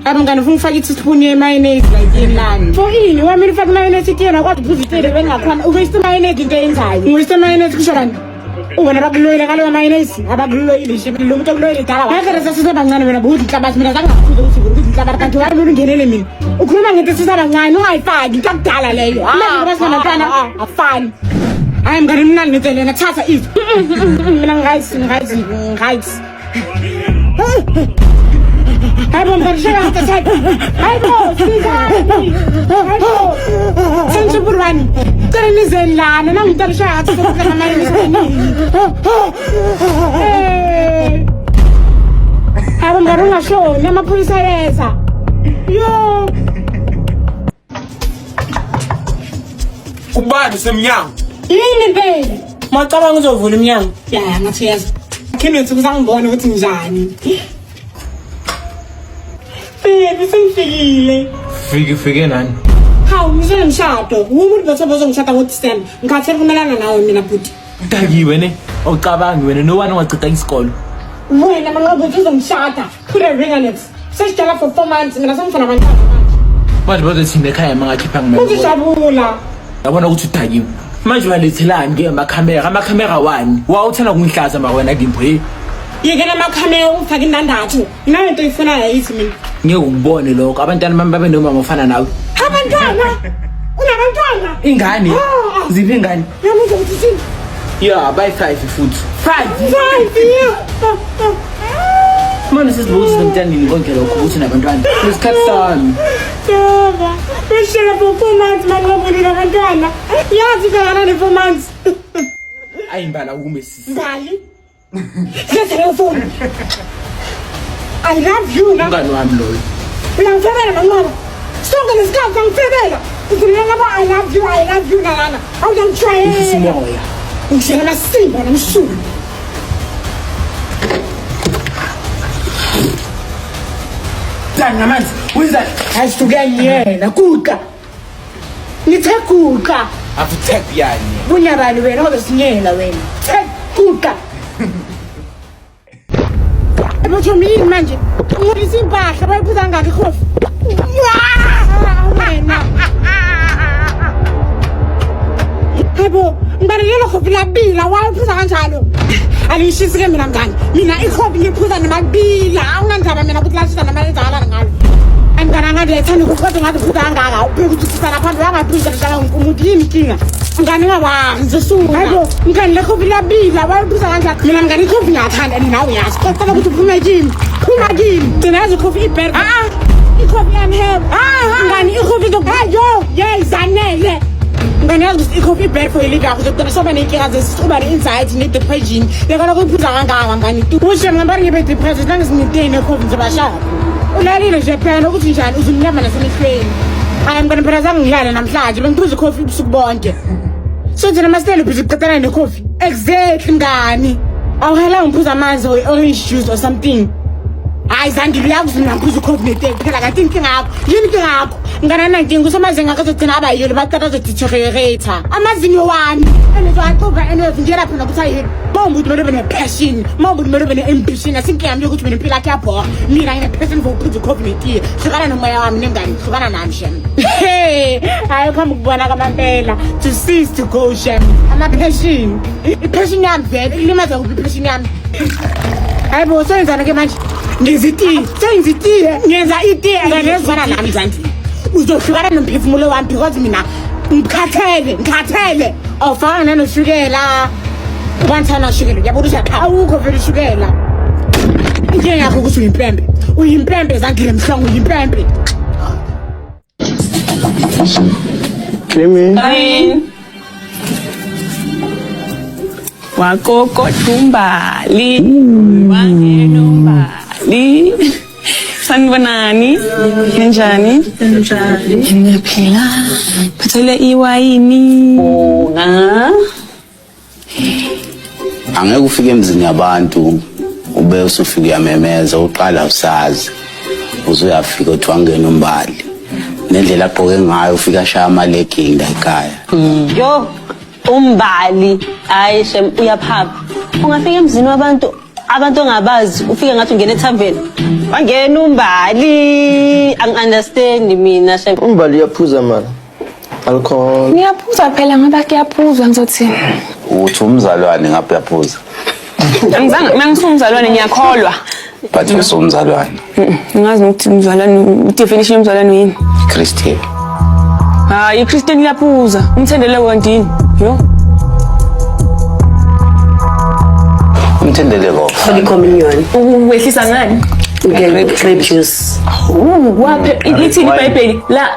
Abangani ufuna ufake teaspoon ye mayonnaise like inani. For ini wami ufake mayonnaise kiyena kwathi phuzitele bengakhona. Uwiste mayonnaise into enzayo. Uwiste mayonnaise kusho bani? Ubona bakuloyile ngalo mayonnaise abakuloyile nje lo muntu okuloyile dala. Ngeke sesisebancane wena buthi inhlabathi mina zangakufuza ukuthi ukuthi inhlabathi kanti wami ungenele mina. Ukhuluma ngithi sisabancane ungayifaki into akudala leyo. Manje ngoba sinabantwana afani. Hayi mngani mnandi ngitshele ngathatha izi. Mina ngayizi. Hayibo mngishela ngathatha. Hayibo sizani. Hayibo. Senjipurwani. Cela nizeni lana nangitalisha ngathatha mayonnaise. Hayibo mngani ungashoni amapholisa yeza. Yo. Ubani semnyango. Yini baby? Macabanga uzovula iminyango. Ya ngathi yazi. Khenethi uzangibona ukuthi njani. Baby sengifikile. Fike nani? Hawu ngizele mshado. Umuntu bethobeza ngishada ngo-December. Ngikhathele kumelana nawe mina bhuti. Udakiwe ne? Awucabangi wena nobani ongachitha isikolo. Wena mangabe uzongishada. Kule ringanex. Sesijala for 4 months mina sengifuna abantwana manje. Manje bazothina ekhaya mangakhipha ngimele. Uzijabula. Yabona ukuthi udakiwe. Manje walethelani ke amakhamera wani? Wawuthanda kungihlaza ma wena Dimpho hey. Yekela amakhamera ufake indandathu. Nayo into ifunayo yithi mina. Ngeke ukubone lokho abantwana bami babe nomama ofana nawe. Abantwana. Unabantwana? Ingane. Ziphi ingane? Yamuzo ukuthi sini? Yeah, by 5 futhi. 5. Manje sesibuza nomntandini konke lokho ukuthi nabantwana. Isikhathi sami. Baba, beshela for 4 months manje ngobulila abantwana. Yazi kana ne 4 months. Ayimbala ukume sisi. Mbali. Sesele phone. I love you. Ngani wami loyo. Uyangifebela mangqaba. Sonke lesikhathi ngifebela. Ukhuluma ngaba I love you nana. Awuyangitshayela. Isimoya. Ngishela Simba nomshulu. Dani namanzi, wenza Asithuke yena kuqa. Ngithe kuqa. afuthek yani. Kunyabani wena ngoba sinyela wena. Kuqa. Manje mina manje. Ngiyisa impahla bayiphuza ngakho ikhofi. Wena. Hayibo, ngibalekela khofi labila wayiphuza kanjalo. Alishisi ke mina mngani. Mina ikhofi ngiphuza namabila. Awungandaba mina ukuthi lashisa namayenzakala ngalo. Angana ngade ethanda ukuthi ngathi phuza kangaka. Ubheka ukuthi sisana phambi kwangaphuza njalo umuntu yini inkinga. Mngani ngabanzi zisuka. Hayibo, mngani le khofi labila wayiphuza kanjalo. Mina mngani ikhofi ngiyathanda and nawe uyazi. Kodwa ukuthi uphume kimi. Phuma kimi. Gcina yazi ikhofi iberg. Ikhofi yamheba. Mngani ikhofi hayo, yezanele. Ngani yazi ikhofi iberg for iliga ukuthi soba nenkinga zesisuba anxiety ne depression. Lekala ukuphuza kangaka ngani. Ushe ngambari ngibe depressed nangisinitene ikhofi nzobashaka. Ulalile nje phela ukuthi njani uzunyama nasemehlweni. Hayi mngani phela zangilala namhlanje bengiphuza ikhofi ubusuku bonke. So nje namasitele bhizi kuqedana nekhofi. Exactly ngani. Awuhela ngiphuza amanzi or orange juice or something. Hayi zandile yakuzina ngiphuza ikhofi neteke phela kanti inkinga yakho. Yini inkinga yakho? Ngana inkinga usamazinga akazogcina abayilo baqala deteriorate. Amazinyo wami enezwaxoka enezindlela phela ukuthi ayini. Bombe ukuthi mele passion, bombe ukuthi mele ambition, asinkinga yami ukuthi mina impilo yakhe yabhoka. Mina ngine passion for ukuphuza ikhofi neteke. Hlukana nomoya wami nengane, hlukana nami shem. Hey, hayi khamba ukubona kwamampela. To cease to go shem. Ama passion. Passion yami vele ilimaza kuphi passion yami. Hayibo senzana ke manje. Ngizitiye, sengizitiye, ngenza itiye ngezwana nami zandi. Uzohlukana nomphefumulo wami because mina ngikhathele. Awufana noshukela. Ubantana shukela, yabona ushaka awukho vele ushukela. Inkinga yakho ukuthi uyimpembe. Uyimpembe zangile mhlongo uyimpembe. Clemen. Wakoko tumbali. Wangenombali. Sanibonani. Njani? Ngiyaphila. Phathele iwayini. Bonga. Angeke ufike emzini yabantu ube usufika uyamemeza uqala usazi uzuyafika uthi wangena umbali nendlela agqoke ngayo ufika shaya amalegini la ekhaya. Yo umbali hayi shem uyaphapha ungafika emzini wabantu ongabazi ufike ngathi ungena ethaveni wangena umbali understand mina shem umbali uyaphuza mara alcohol Ngiyaphuza phela ngoba kuyaphuzwa ngizothini. Uthi umzalwane ngapha uyaphuza. Angizange mangisumzalwane ngiyakholwa. But usumzalwane. Ngazi ukuthi umzalwane definition yomzalwane yini? Christian. Hayi Christian uyaphuza. Umthendele wondini. Yo. Umthendele ko. Holy communion Wehlisa ngani? grape juice Waphe ithini iBhayibheli la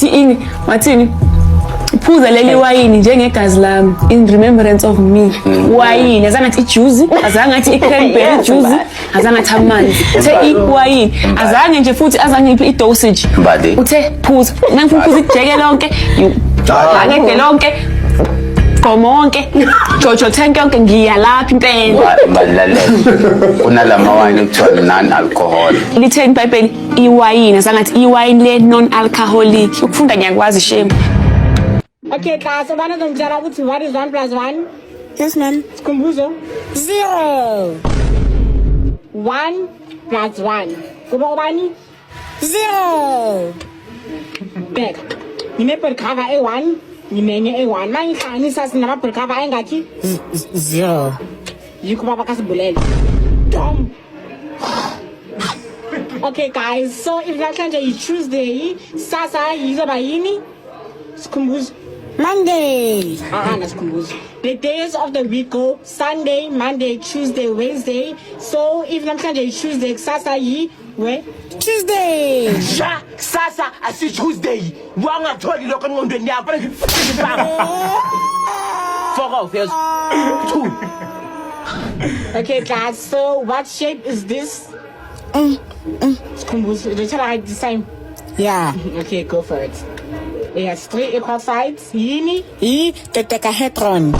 ini wathini? Phuza leli wayini njengegazi lami in remembrance of me. Wayini azangathi ijuice, azangathi icranberry juice, azangathi amanzi. Uthe iwayini, azange nje futhi azangiphi idosage. Uthe phuza. Nangifuna ukuphuza ijeke lonke, angeke lonke. Komonke, Jojo tank yonke ngiyalapha impela. Balalela. Kunalama wine ekuthiwa non alcohol. Litheni iBhayibheli iwayini azangathi iwayini le non alcoholic. Ukufunda ngiyakwazi shame. Okay, class, so what is 1 plus 1? Yes, ma'am. Skumbuzo. 0. 1 plus 1. Kuba ubani? 0. Back. Nginepel cover A1. Nginenye A1. Mangihlanganisa sinamapel cover engakhi? 0. Yikho baba kasibulele. Dom. Okay, guys. So if namhlanje is Tuesday, sasa yizoba yini? Skumbuzo. Monday. The days of the week go Sunday, Monday, Tuesday, Wednesday. So if namhlanje is Tuesday, kusasa yi where? Tuesday. Ja, sasa asi Tuesday. Wangatholi lokho engqondweni yakho. Fuck off, yes. 2. Okay, class. So what shape is this? Skumbuzo. The child had the same. Yeah. Okay, go for it. It has 3 equal sides. Yini? Dodecahedron.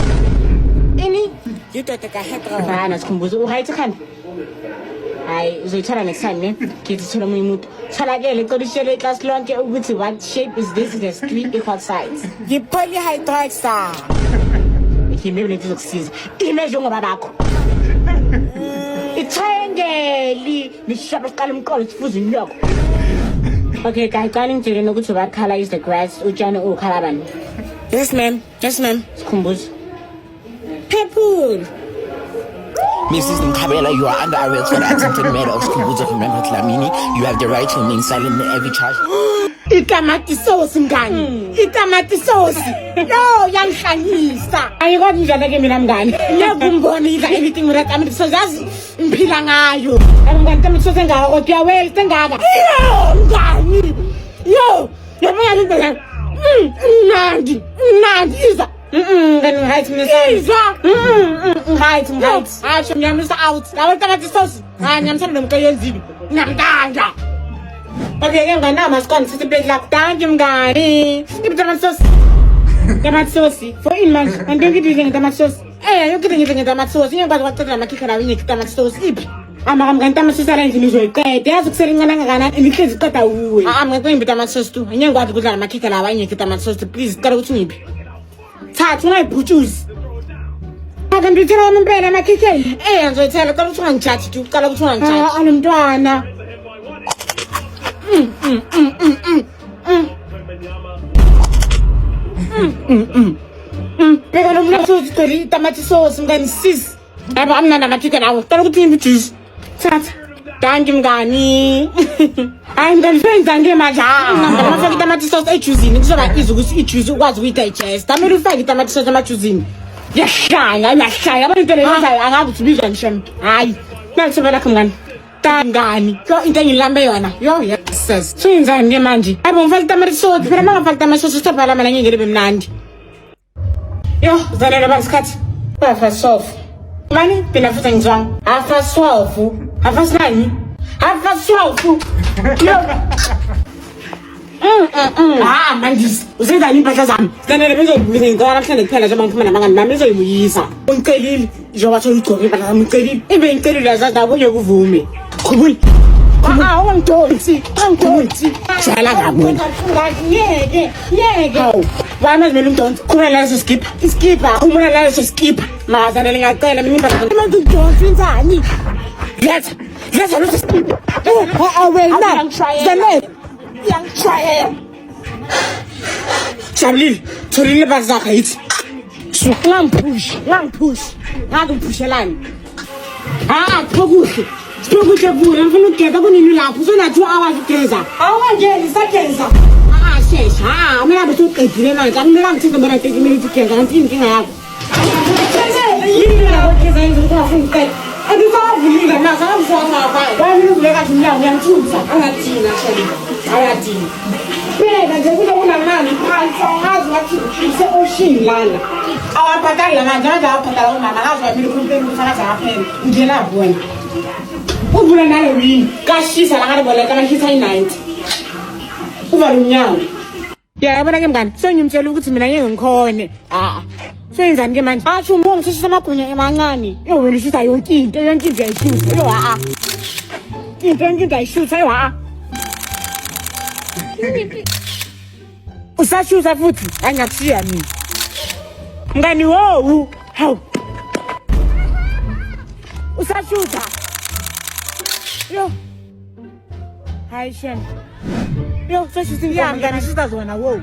Ini? Dodecahedron. Bana Skumbuzo. Uhayithi khani? Hayi, uzoyithola next time, ne? Kithi thola omunye umuntu. Tholakele qolishele iclass lonke ukuthi what shape is this? It has 3 equal sides. Polyhedroid star. Maybe let's succeed. Image ngoba bakho. Triangle. Nishaba siqala umqolo sifuza inyoko. Okay, guys, ngicela ukuthi what color is the grass? Utshani ukhala bani? Yes, ma'am. Yes, ma'am. Sikhumbuzo. Purple. Mrs. Nkabela, you are under arrest for the attempted murder of Skumbuzo Remember Dlamini. You have the right to remain silent in every charge. Itamati sauce mngani. Itamati sauce. No, yangihlanyisa. Ayikho njalo ke mina mngani. Ngiyakumbona idla everything with itamati sauce. Yazi ngiphila ngayo. Mngani itamati sauce engaka kodwa uyawela engaka. Yo, mngani. Yo, yabona into Nandi iza. Ngani right mina iza. Right. Asho ngiyamisa out. Lawo itamati sauce. Hayi ngiyamsana nomqo yenzini. Ngiyamdanja. Okay, I'm gonna maskon sister plate like thank you mngani. Give tomato sauce. Tomato sauce. For in man. And don't get using tomato sauce. Eh, you getting tomato sauce. You ngikwazi ukuthatha makikhala wini tomato sauce iphi. Mngani tomato sauce arrange nizoyiqeda. Yazi kuselingana ngakana imihlezi qeda uwe. Ngikwenza tomato sauce tu. Ngiyakwazi ukudla makikhala wini tomato sauce please. Cela ukuthi ngiphi. Thatha ungayibhutshuzi. Ake ngithela impela makikhala. Ngizoyithela cela ukuthi ungangichathi tu. Cela ukuthi ungangichathi. Alomntwana. Beka lo mntu uthi tomato sauce mngani sis. Yaba amnana makike nawo. Cela ukuthi ngiphi juice. Thatha. Danke mngani. Hayi ngifenza ngemaja. Ngifaka tomato sauce ejuzini kuzoba easy ukuthi ijuice ukwazi ukuyidigest. Damele ufake tomato sauce emajuzini. Yashaya abantu leyo angazi ukuthi bizwa ngisho. Hayi. Nangithobela lakho mngani. Tangani. Yo into engilambe yona. Yo yes. Senzani ke manje? Abo ngifaka itamati soda. Phela mangafaka itamati soda sithabhala mina ngingeke libe mnandi. Yo, zanele basikhathi. Bafa sof. Mani phela futhi ngizwanga. Afa sofu. Afa sinani? Afa sofu. Yo. Ah, mandisi. Usenzani impahla zami? Zanele benzoyibuza ngicela namhlanje kuphela njengoba ngiphuma namangani bami bezoyibuyisa. Ungicelile njengoba soyigcoka impahla zami ungicelile. Ibe ngicelile yazazi akunye kuvume. Khubuli. Ungidonsi. Jala kabona. Yeke. Hawu. Wami azimele umdonsi. Khona la leso skip. Iskipa. Khona la leso skip. Mazanele ngiyacela mina impahla. Manje udonsi wenzani? Let's look skip. Wena. Zanele. Young try. Shabli, tholile bazakha yithi. Lang push. Ngaku pushelani. Thokuhle. Thokuhle kuhle, ngifuna ukugeza kunini lapho. Usona 2 hours ugeza. Awungangeni sageza. Shesha. Mina besuqedile manje. Akumela ngithize mbona 30 minutes ugeza kanti inkinga yakho. Yini la ukugeza ngizokwazi ukuqeda. Andisavulile manje angizwanga ngapha. Wami uvule kahle umnyango ngiyangithusa. Angathina shela. Ayathini. Phela nje kunokunamani phansi angazi ngathi ise-ocean lana. Awabhadali la manje awabhadala umama ngazi wamile ukhulupeni ufakaza ngaphela. Ngena bona. Uvula nalo yini? Kashisa la ngale boleka kashisa i-90. Uvala umnyango. Yabona ke mngani, sengimtshela ukuthi mina ngeke ngikhone. Senzani ke manje? Asho umongo sishisa amagunya emancane. Yo wena ushisa yonke into ayishutha. Yo into ayishutha yo Usashutha futhi angakushiya mina. Mngani wo, hawu. Usashutha. Yo. Hayi shem. Yo, sashutha ngiyami ngani shutha zona wo.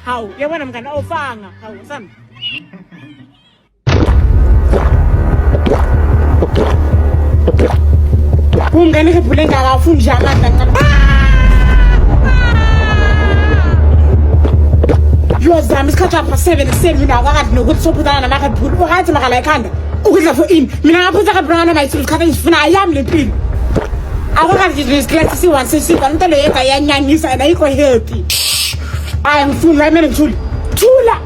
Hawu, yabona mngani awufanga. Hawu, sami. Umngane kephule ngakafundi amandla kancane. Yozama isikhathi apha 7 mina akakade nokuthi sophuzana namakhaphula. Ukathi makala ekhanda. Ukudla for ini. Mina ngaphuza kabrana mayithi isikhathi ngifuna ayami lempilo. Akakade nje isikhathi si1 sesiba into le yenza yanyanyisa and ayikho healthy. Hayi ngifuna mina ngithula. Thula.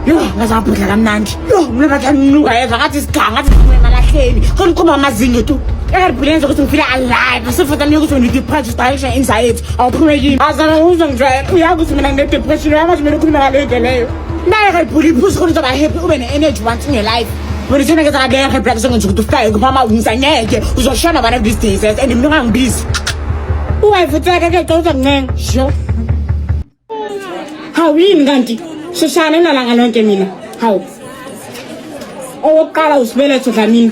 Yo, ngazabhudla kamnandi. Yo, mina bathanuka yeza ngathi siganga ngathi sibuye emalahleni. Khona kuba amazinyo tu. Ekarbuleni ukuthi ngifila alive. Sifata mina ukuthi ngidepressed style anxiety. Awuphumeki. Azana uzongijwayela. Uyazi ukuthi mina ngine depression yamathi mina ukhuluma ngale leyo. Naye kayibhuli iphuzu khona uzoba happy ube ne-energy once in your life. Wena thina ke zakade happy black sengenza ukuthi ufike kuphama ungizanyeke. Uzoshona bana these days and mina ungangibizi. Uwayivuteka ke xa uzangincenga. Sho. Hawini kanti. Shishana inalanga lonke mina. Hawu. Owokuqala usibeletho dlamini.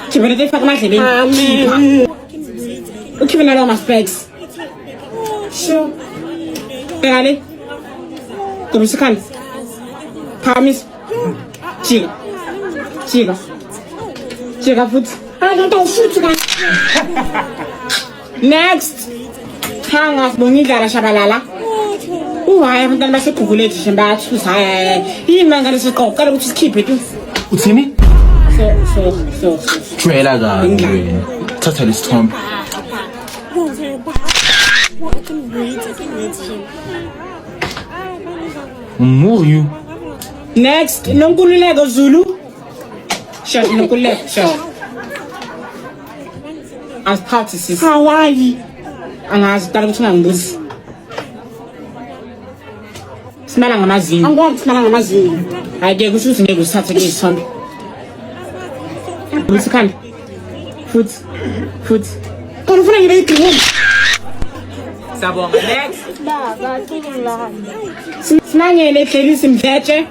Chibele faka emadleleni. Ukhibe nalo ma specs. Sure. Bengale. Kubisikhala. Phakamisa. Jika futhi. Next. Hanga sibongidlala shabalala. Hayi abantwana basegugulethu nje bayathusa. Hayi. Yini mangane siqoqela ukuthi sikhiphe tu. Uthini? So. Jwayela kabi wena. Thatha lesithombe. Umuryu. Next, Nonkululeko Zulu. Shot Nonkululeko, shot. As practices. Hawaii. Angazi qala ukuthi ngangibuzi. Simala ngamazinyo. Angikwazi simala ngamazinyo. Hayi ke kusho ukuthi ngeke usithathe ke isithombe. Usikhanda. Foot. Kana ufuna ngibe igreen. Sabonga next. Baba kululana. Sinangele ehleli simvetshe.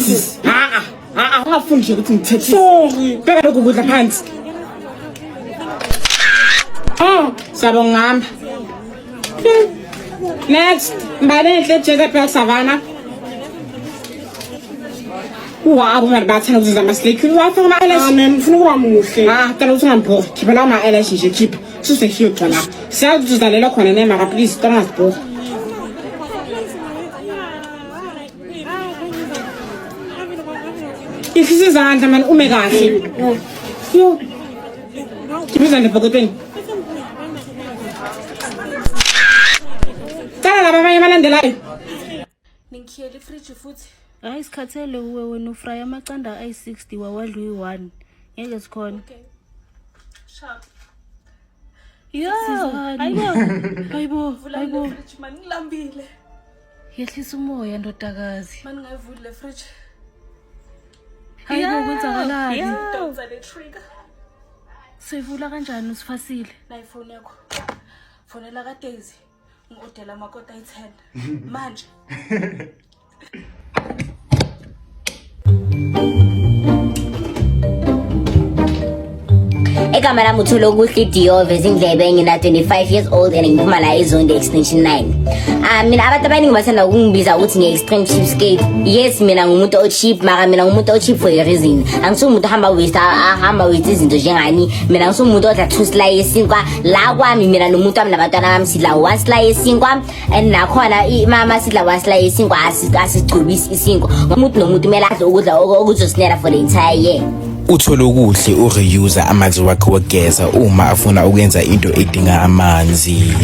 Sis. Ungafundi nje ukuthi ngithethe. Sorry. Beka lokhu kudla phansi. Sabonga. Next, mbale ehle Jessica Savannah. Wow, maar dat zijn ook dus maar slecht. Wat voor maar alles? Men vroeger moest. Dat is een boer. Ik ben maar alles is cheap. Zo zeg je het dan. Zelfs dus dat lelijk gewoon nemen, maar please transport. Ik zie ze aan mijn omega. Yo. Ik ben aan de pocket. Tala baba yamala ndelay. Ningikhiyele fridge futhi. Hayi sikhathele uwe wena ufry amaqanda ay60 wawadla uyi1. Ngeke sikhona. Okay. Sharp. Yo, hayibo. Fridge man ngilambile. Yehlisa umoya ndodakazi. Man ngayivula fridge. Hayibo kwenzakalani? Donsa le trigger. Sivula kanjani usifasile? Na iphone yakho. Fonela ka Daisy. Ngidela amakota ay10 manje. Igama lami uTholokuhle Diyove Zindlebe ngina 25 years old and ngiphuma la eZondi extension 9. Mina abantu abaningi bathanda ukungibiza ukuthi ngi-extreme cheapskate. Yes, mina ngumuntu o-cheap, mara mina ngumuntu o-cheap for a reason. Angisuye umuntu ahamba with izinto njengani. Mina ngisuye umuntu odla 2 slice yesinkwa. La kwami mina nomuntu wami nabantwana bami sidla 1 slice yesinkwa and nakhona imama sidla 1 slice yesinkwa asigcubisi isinkwa. Umuntu nomuntu kumele adle ukudla okuzosinela for the entire year. Utholokuhle ureuse amanzi wakhe wogeza uma afuna ukwenza into edinga amanzi.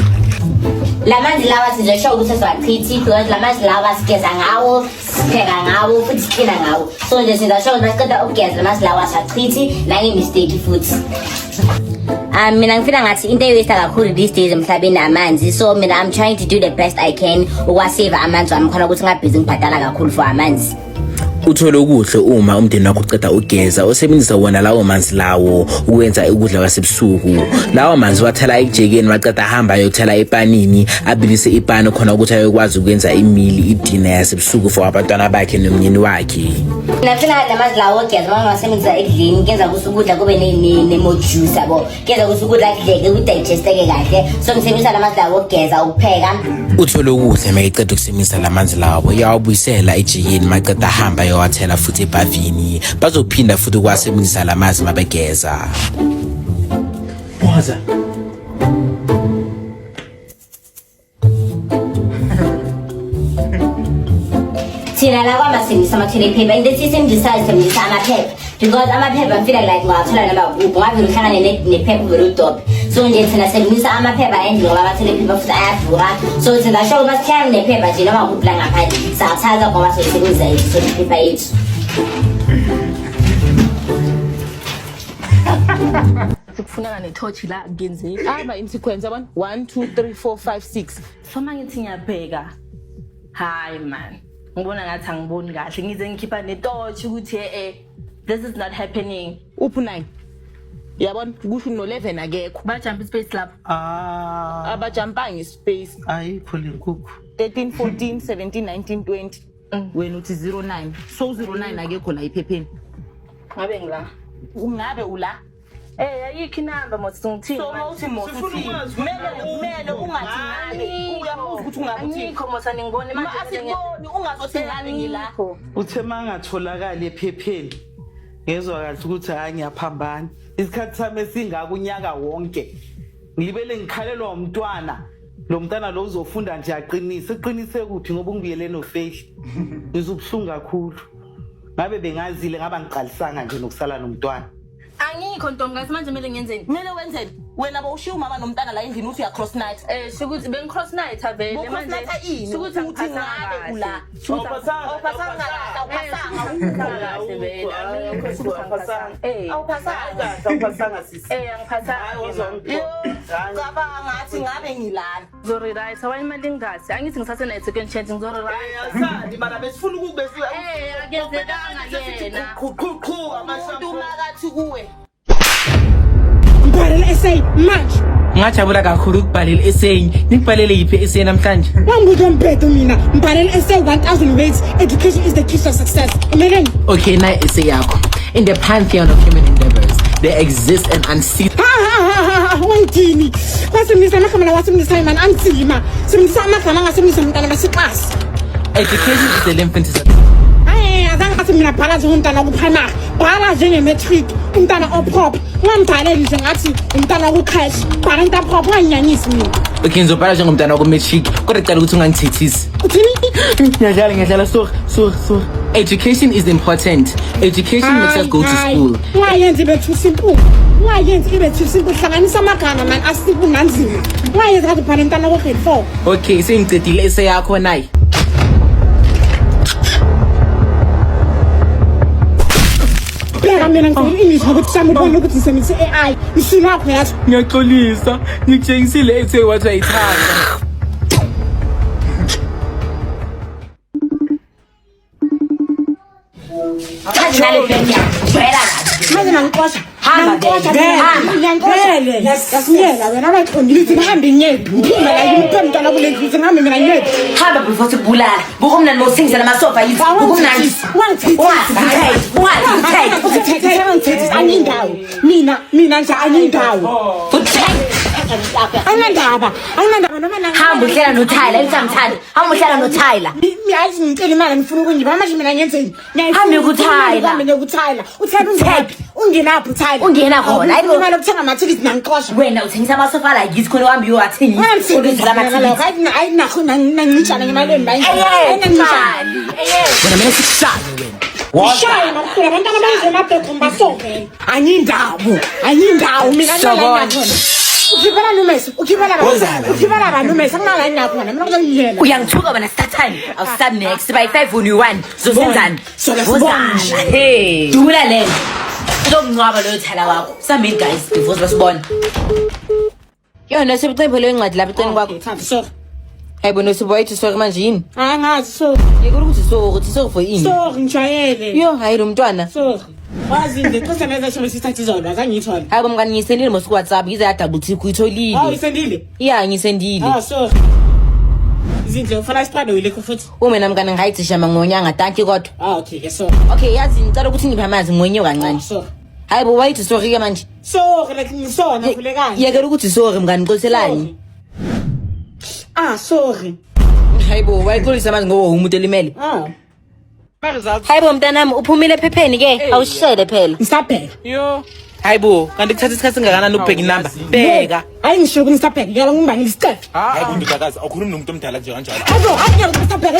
Lamanzi lawa sizosho ukuthi siwachithi because lamanzi lawa sigeza ngawo, sipheka ngawo, futhi siklina ngawo. So nje sizosho ukuthi masiqeda ukugeza lamanzi lawa siwachithi nange-mistake futhi. Mina ngifila ngathi into eyoyisa kakhulu these days emhlabeni amanzi. So mina I'm trying to do the best I can ukwasave amanzi wami khona ukuthi ngabhizi ngibhadala kakhulu for amanzi. Utholokuhle uma umndeni wakho uqeda ugeza usebenzisa wona lawo manzi lawo ukwenza ukudla kwasebusuku. Lawo manzi wathela ejekeni waqeda hamba ayothela epanini abilise ipani khona ukuthi ayokwazi ukwenza imili idina yasebusuku for abantwana bakhe nomnyeni wakhe. Nafina lamanzi lawo ogeza mama wasebenzisa ekudleni kenza ukuthi ukudla kube ne-more juice yabo. Kenza ukuthi ukudla kudleke kudigesteke kahle. So ngisebenzisa lamanzi lawo ogeza ukupheka. Utholokuhle mayeqeda ukusebenzisa lamanzi lawo yawabuyisela ejekeni maqeda hamba yowathela futhi ebhavini bazophinda futhi ukwasebenzisa lamanzi mabegeza. Waza Thina la kwamasebenzisa ama-toilet paper into esisebenzisa amaphepha because amaphepha ngifila like ngawathola noma kuphi ngavele uhlangane nephepha uvele udobhe. So nje thina sebenzisa amaphepha endlu ngoba ama-toilet paper futhi ayadura. So thina sho ukuthi sihlangane nephepha nje noma kuphi la ngaphandle siyathatha ngoba sisebenzisa i-toilet paper yethu. Sikufuneka nethochi la kungenzeki. Aba in-sequence yabona 1 2 3 4 5 6. Fama ngithi ngiyabheka. Hayi man. Ngibona ngathi angiboni kahle ngize ngikhipha nethochi ukuthi this is not happening. Uphu 9. Yabona kusho no 11 akekho. Ba jump space lapho. Abajumpa ngespace. ayikho lenkukhu. 13 14 17 19 20. Wena uthi 09. So 09 akekho la iphepheni. Ngabe ngila. Ungabe ula? Ayikho inamba mothi ngithini. So mawuthi mothi kumele ungathi ngabe uyamuza ukuthi ungabe uthi ngikho mothani ngibone manje asiboni ungazothi ngabe ngila. Uthe mangatholakala ephepheni ngezwa kahle ukuthi hayi ngiyaphambana. Isikhathi sami esingaka unyaka wonke ngilibele ngikhalelwa umntwana. Lo mntana lo uzofunda nje aqinise kuphi ngoba ungibiyele no faith. Ngizubhlungu kakhulu. Ngabe bengazile ngaba ngiqalisanga nje nokusala nomntwana. Angikho ntombi manje kumele ngenzeni? Kumele wenzeni? Wena bawushiya umama nomntana la endlini uthi uya cross night. Shukuthi bengicross night avele manje. Shukuthi uthi ngabe ula. Awuphasanga sisi. Cabanga ngathi ngabe ngilana. Zori right, away imali ngasi. Angithi ngisase na second chance ngizori right. Yasazi mana besifuna ukubesiwa. Akenzekanga yena. Qhu Umuntu makathi kuwe. Ngibhalele essay manje. Ngajabula kakhulu ukubhalela essay. Ngibhalele yiphi essay namhlanje? Wangibuza umphetho mina. Ngibhalele essay 1000 words. Education is the key to success. Umeleni? Okay, na essay yakho. In the pantheon of human endeavors, there exists an unseen. Wayini. Wasemisa amagama la wasemisa imani anzima. Semisa amagama angasemisa umntana besiqasi. Education is the lymphatic. Azange ngathi mina bhala njengomntana kuprimary. Bhala njenge-matric. Umntana oprop. Ungamdaleli nje ngathi umntana ku-crash. Bhala into prop unganginyanyisi mina. Okay, ngizobhala njengomntana wako-matric. Kodwa cala ukuthi ungangithethisi. Ngiyadlala, sorry. Education is important. Education makes us go to school. Ungayenzi ibe too simple. Ungayenzi ibe too simple. Hlanganisa amagama man asibu nanzima. Ungayenzi ngathi bhala umntana ko-grade 4. Okay, sengicedile ese yakho nayi. Bheka mina ngi-English ngokuthi sami ubone ukuthi ngisebenzise AI. Isini yakho yathi. Ngiyaxolisa. Ngikutshengisile ethe wathi ayithanda. Nale bhenya. Vela la. Manje nangixosha. Hamba vele. Yasiyela wena abayiqondile ukuthi ngihambe ngiyephi. Ngiphinde la ngiphe umntwana kule ndlu ngihambe mina ngiyephi. Hamba before sikubulala. Bukumnandi mawusingisela amasofa yithi. Bukumnandi. Ungathi angindawo. Mina nje angindawo. Anginandaba noma nang. Hamba uhlela noTyler emthamthanda. Hamba uhlela noTyler. Miyazi ngicela imali ngifuna ukungiba manje mina ngiyenzeni. Hambe kuTyler. Mina kuTyler. Uthela ungapi? Ungenaphi uTyler? Ungena khona. Hayi imali yokuthenga amathikithi nangixosha. Wena uthengisa amasofa la yithi khona uhambe uyowathenga. Udlala amathikithi. Hayi nakho nangicana ngemalini bayi. Wena mina sikushaya wena. Shaya makhulu abantwana benze mabhekho mbasonke. Anyindawo mina ngiyakho. Ukhipela abantu mase angingala ngakhona mina ngizongiyela. Uyangithuka wena Saturn. Awusub next by 5 on 1. Zosenzani? Wozala. Hey. Dula le. Uzongcwaba lo Tyler wakho. Some guys before basibona. Yona sebucebo le ncwadi lapha eceleni kwakho. So. Hayibo siboyithi sorry manje yini? Angazi so. Yekho ukuthi sorry for ini. Sorry ngijayele. Yo hayi lo mntwana. Sorry. Wazi nje qose neza shobe sithatha izolo azangiyithola. Hayibo mngani ngiyisendile mos WhatsApp ngize ya double tick uyitholile. Oh isendile? Yeah ngisendile. Ah sorry. Izindle ufuna isiphado yilekho futhi. Mina mngani ngayithisha mangonyanga tanki kodwa. Ah okay yes so. Okay yazi ngicela ukuthi ngiphe amanzi ngonye kancane. So. Hayibo wayithi sorry ke manje. Sorry like ngisona vulekani. Yekela ukuthi sorry mngani ngixoliselani. Ah sorry. Hayibo wayixolisa manje ngoba umuntu elimele. Ah. Hayibo mntanami uphumile ephepheni ke awushele phela. Ngisabheka. Yo. Hayibo kanti kuthatha isikhathi singakanani ukubheka inamba? Bheka. Hayi ngisho ukuthi ngisabheka ngiyala ngibangile isicefe. Hayibo ndodakazi awukhulumi nomuntu omdala nje kanjalo. Hayibo ngisabheka.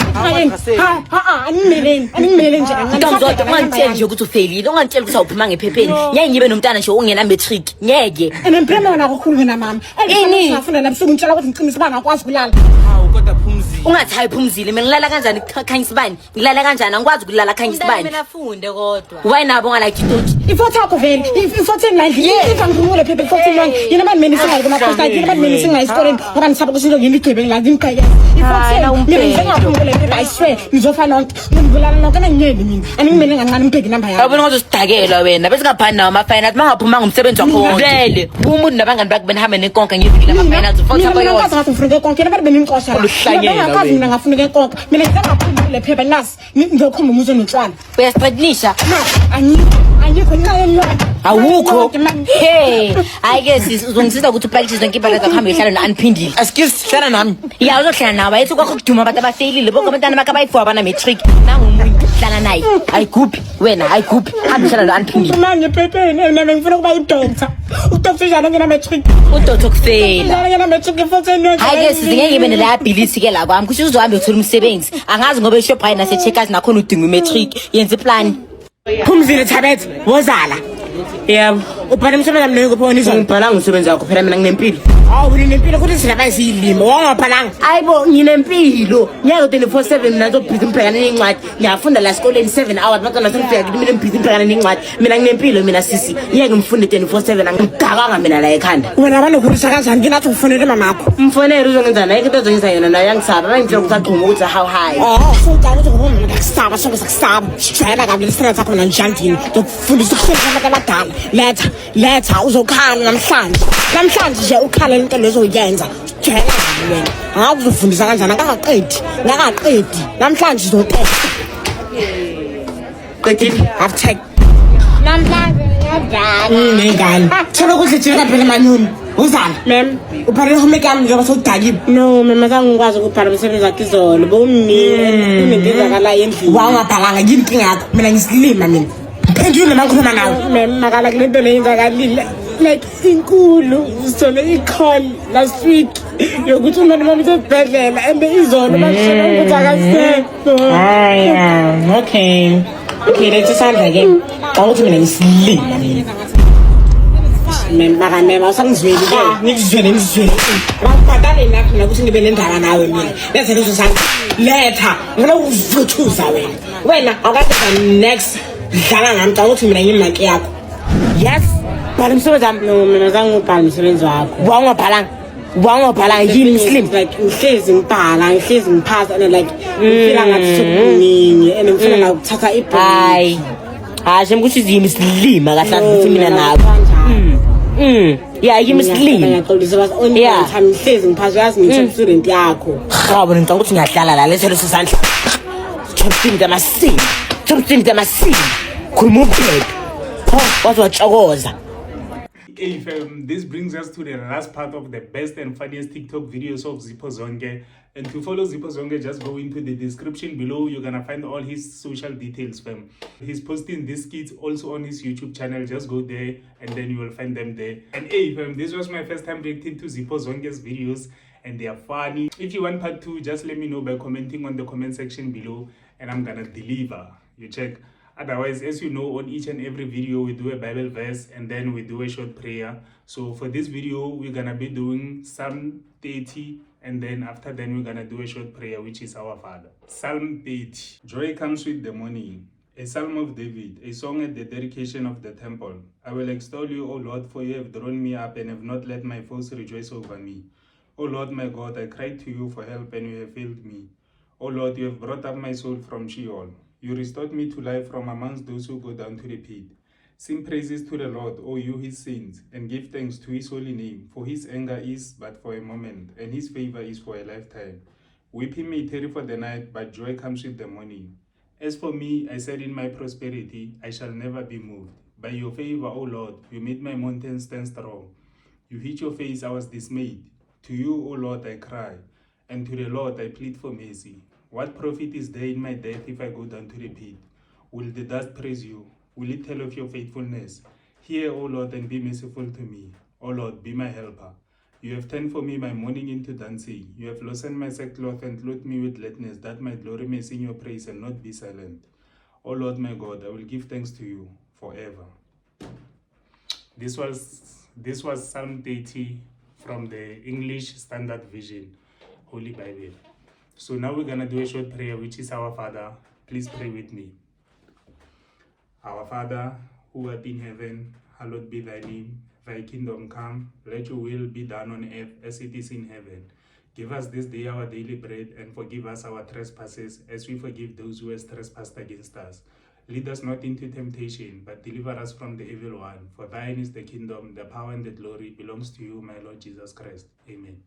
Animele nje kancane. Ntomzodo ungangitshela nje ukuthi ufailile ungangitshela ukuthi awuphuma ngephepheni. Ngeke ngibe nomntana nje ongena matric. Ngeke. Empilo wena akukhulumi na mama. Ngifuna labusuku ngitshela ukuthi ngicimisa bangakwazi kulala. Hawu kodwa phumzile. Ungathi hayiphumzile mina ngilala kanjani khanyisa ibani? Ngilala kanjani angikwazi ukulala khanyisa ibani? Mina funde kodwa. Why nabo ngalike idoti? Ifotho yakho vele. Ifotho engidlile. Ngifangumule phephe ifotho yami. Yena manje mina singayi kuma post yini manje mina singayi esikoleni ngoba ngisaba ukuthi ngiyini igcebe ngila ngimqheke. Ifotho mina ngingafungule phephe I swear ngizofa nonke. Ngibulala nonke ngiyeli mina. Angimele ngancane ngibheke inamba yakho. Awubona ukuthi usidakela wena bese ngaphani nawo ama finals mangaphuma ngomsebenzi wakho. Vele. Umuntu nabangani bakhe benihambe nenkonka ngiyevikile ama finals ufotho yakho yona. Mina ngathi ngifuna konke nabantu benimxosha la. Ngiyakazi mina ngafuna konke. Mina ngizaphumule phephe nasi ngizokhomba umuzo notshwala. Uyasiqednisha? Angikho nqayelo. Awukho. Hey, ayike uzongisiza ukuthi upractice zonke ibhaka zakuhamba ihlalo na-unphindile. Excuse hlala nami. Ya uzohlala nawe ayithi kwakho kuduma abantu abafailile bonke abantwana bakhe abayifwa abana matric. Nangumunye hlala naye. Ayiguphi wena ayiguphi hamba ihlalo na-unphindile. Manje phepeni mina ngifuna ukuba udoctor. Udoctor njalo ngena matric. Udoctor kufela. Ngena matric ifotho yonke. Ayike sizingeke ngibe neliability ke la kwami kusho uzohamba uthola umsebenzi. Angazi ngoba eShoprite nase-Checkers nakhona udinga imatric. Yenza iplan. Phumzile Thabethe wozala. Yebo. Ubhala umsebenzi wami ngikupona izolo. Ngibhala umsebenzi wakho phela mina nginempilo. Hawu unempilo ukuthi silaba isiyilimo wangaphalanga. Ayibo nginempilo. Ngeke 24/7 nazo busy ngibhekana nencwadi. Ngiyafunda la esikoleni 7 hours baqala sengibheka mina busy ngibhekana nencwadi. Mina nginempilo mina sisi. Ngeke ngifunde 24/7 angidakanga mina la ekhanda. Wena abantu khulisa kanjani nginathi ufonele mamakho. Mfonele uzongenzana ayike into ezongisa yona nayo yangisaba. Bangitshela ukuthi aqhuma ukuthi how high. So uqala ukuthi ngoba mina ngisaba sonke sakusaba. Shayela kabi lesikhathi sakho mina njandini. Ngokufundisa ukuhlala abantu abadala. Letha uzokhala namhlanje nje ukhala into lezoyenza jela wena akuzofundisa kanjani ngakaqedi namhlanje izothetha qedile after namhlanje ngiyadala ngengane thola ukuthi jela phela manyuni Uzana, ma'am, upharile home yami njengoba sewudakile. No, mama ngangikwazi ukubhala umsebenzi wakhe izolo. Bewumnike unentenzakalayo endlini. Wangabhalanga yini inkinga yakho? Mina ngisilima mina. Phendule mangikhuluma nawe. Mama makala kule nto leyenzakalile. Like inkulu sithole i-call last week yokuthi umntwana wami usesibhedlela and izolo bashela ukuthi akasekho. Okay, let's isandla ke. Xa ukuthi mina ngisilima mina. Mama usangizweli ke. Ngikuzwele. Bakubhatale lapho mina ukuthi ngibe nendaba nawe mina. Lethe lezo sandla. Letha. Ngifuna ukuvuthuza wena. Wena awukade next dlala ngami xa ukuthi mina ngimaki yakho. Yes. Bhala umsebenzi wami. No, mina zange ngubhala umsebenzi wakho. Wangobhala yini Slim? Like ngihlezi ngiphasa and like ngifila ngathi sokuningi and ngifuna ngakuthatha ibhuku. Hayi ukuthi yimi Slima kahle futhi mina nawe. Yeah, yimi Slima. Ngiyaxolisa bas only one time ngihlezi ngiphasa yazi ngithi student yakho. Hawu ngicanga ukuthi ngiyahlala la leso sandla. Something damasini. Khuluma uphephe. Wazotshokoza. Hey fam, this brings us to the last part of the best and funniest TikTok videos of Zipho Zonke. And to follow Zipho Zonke, just go into the description below. You're gonna find all his social details, fam. He's posting these skits also on his YouTube channel. Just go there and then you will find them there. And hey fam, this was my first time reacting to Zipho Zonke's videos and they are funny. If you want part 2, just let me know by commenting on the comment section below and I'm gonna deliver. You check. Otherwise, as you know, on each and every video we do a Bible verse and then we do a short prayer. So for this video we're gonna be doing Psalm 30 and then after then we're gonna do a short prayer, which is our Father. Psalm 30. Joy comes with the morning. A psalm of David, a song at the dedication of the temple. I will extol you, O Lord, for you have drawn me up and have not let my foes rejoice over me. O Lord my God, I cried to you for help and you have failed me. O Lord, you have brought up my soul from Sheol. You restored me to life from amongst those who go down to the pit. Sing praises to the Lord, O you his saints, and give thanks to his holy name, for his anger is but for a moment, and his favor is for a lifetime. Weeping may tarry for the night, but joy comes with the morning. As for me, I said in my prosperity, I shall never be moved. By your favor, O Lord, you made my mountains stand strong. You hid your face, I was dismayed. To you, O Lord, I cry, and to the Lord I plead for mercy. What profit is there in my death if I go down to the pit? Will the dust praise you? Will it tell of your faithfulness? Hear, O Lord, and be merciful to me. O Lord, be my helper. You have turned for me my mourning into dancing. You have loosened my sackcloth and clothed me with gladness, that my glory may sing your praise and not be silent. O Lord my God, I will give thanks to you forever. This was Psalm 30 from the English Standard Version, Holy Bible. So now we're gonna do a short prayer, which is our Father. Please pray with me. Our Father, who art in heaven, hallowed be thy name. Thy kingdom come, let your will be done on earth as it is in heaven. Give us this day our daily bread, and forgive us our trespasses, as we forgive those who have trespassed against us. Lead us not into temptation, but deliver us from the evil one. For thine is the kingdom, the power, and the glory belongs to you, my Lord Jesus Christ. Amen.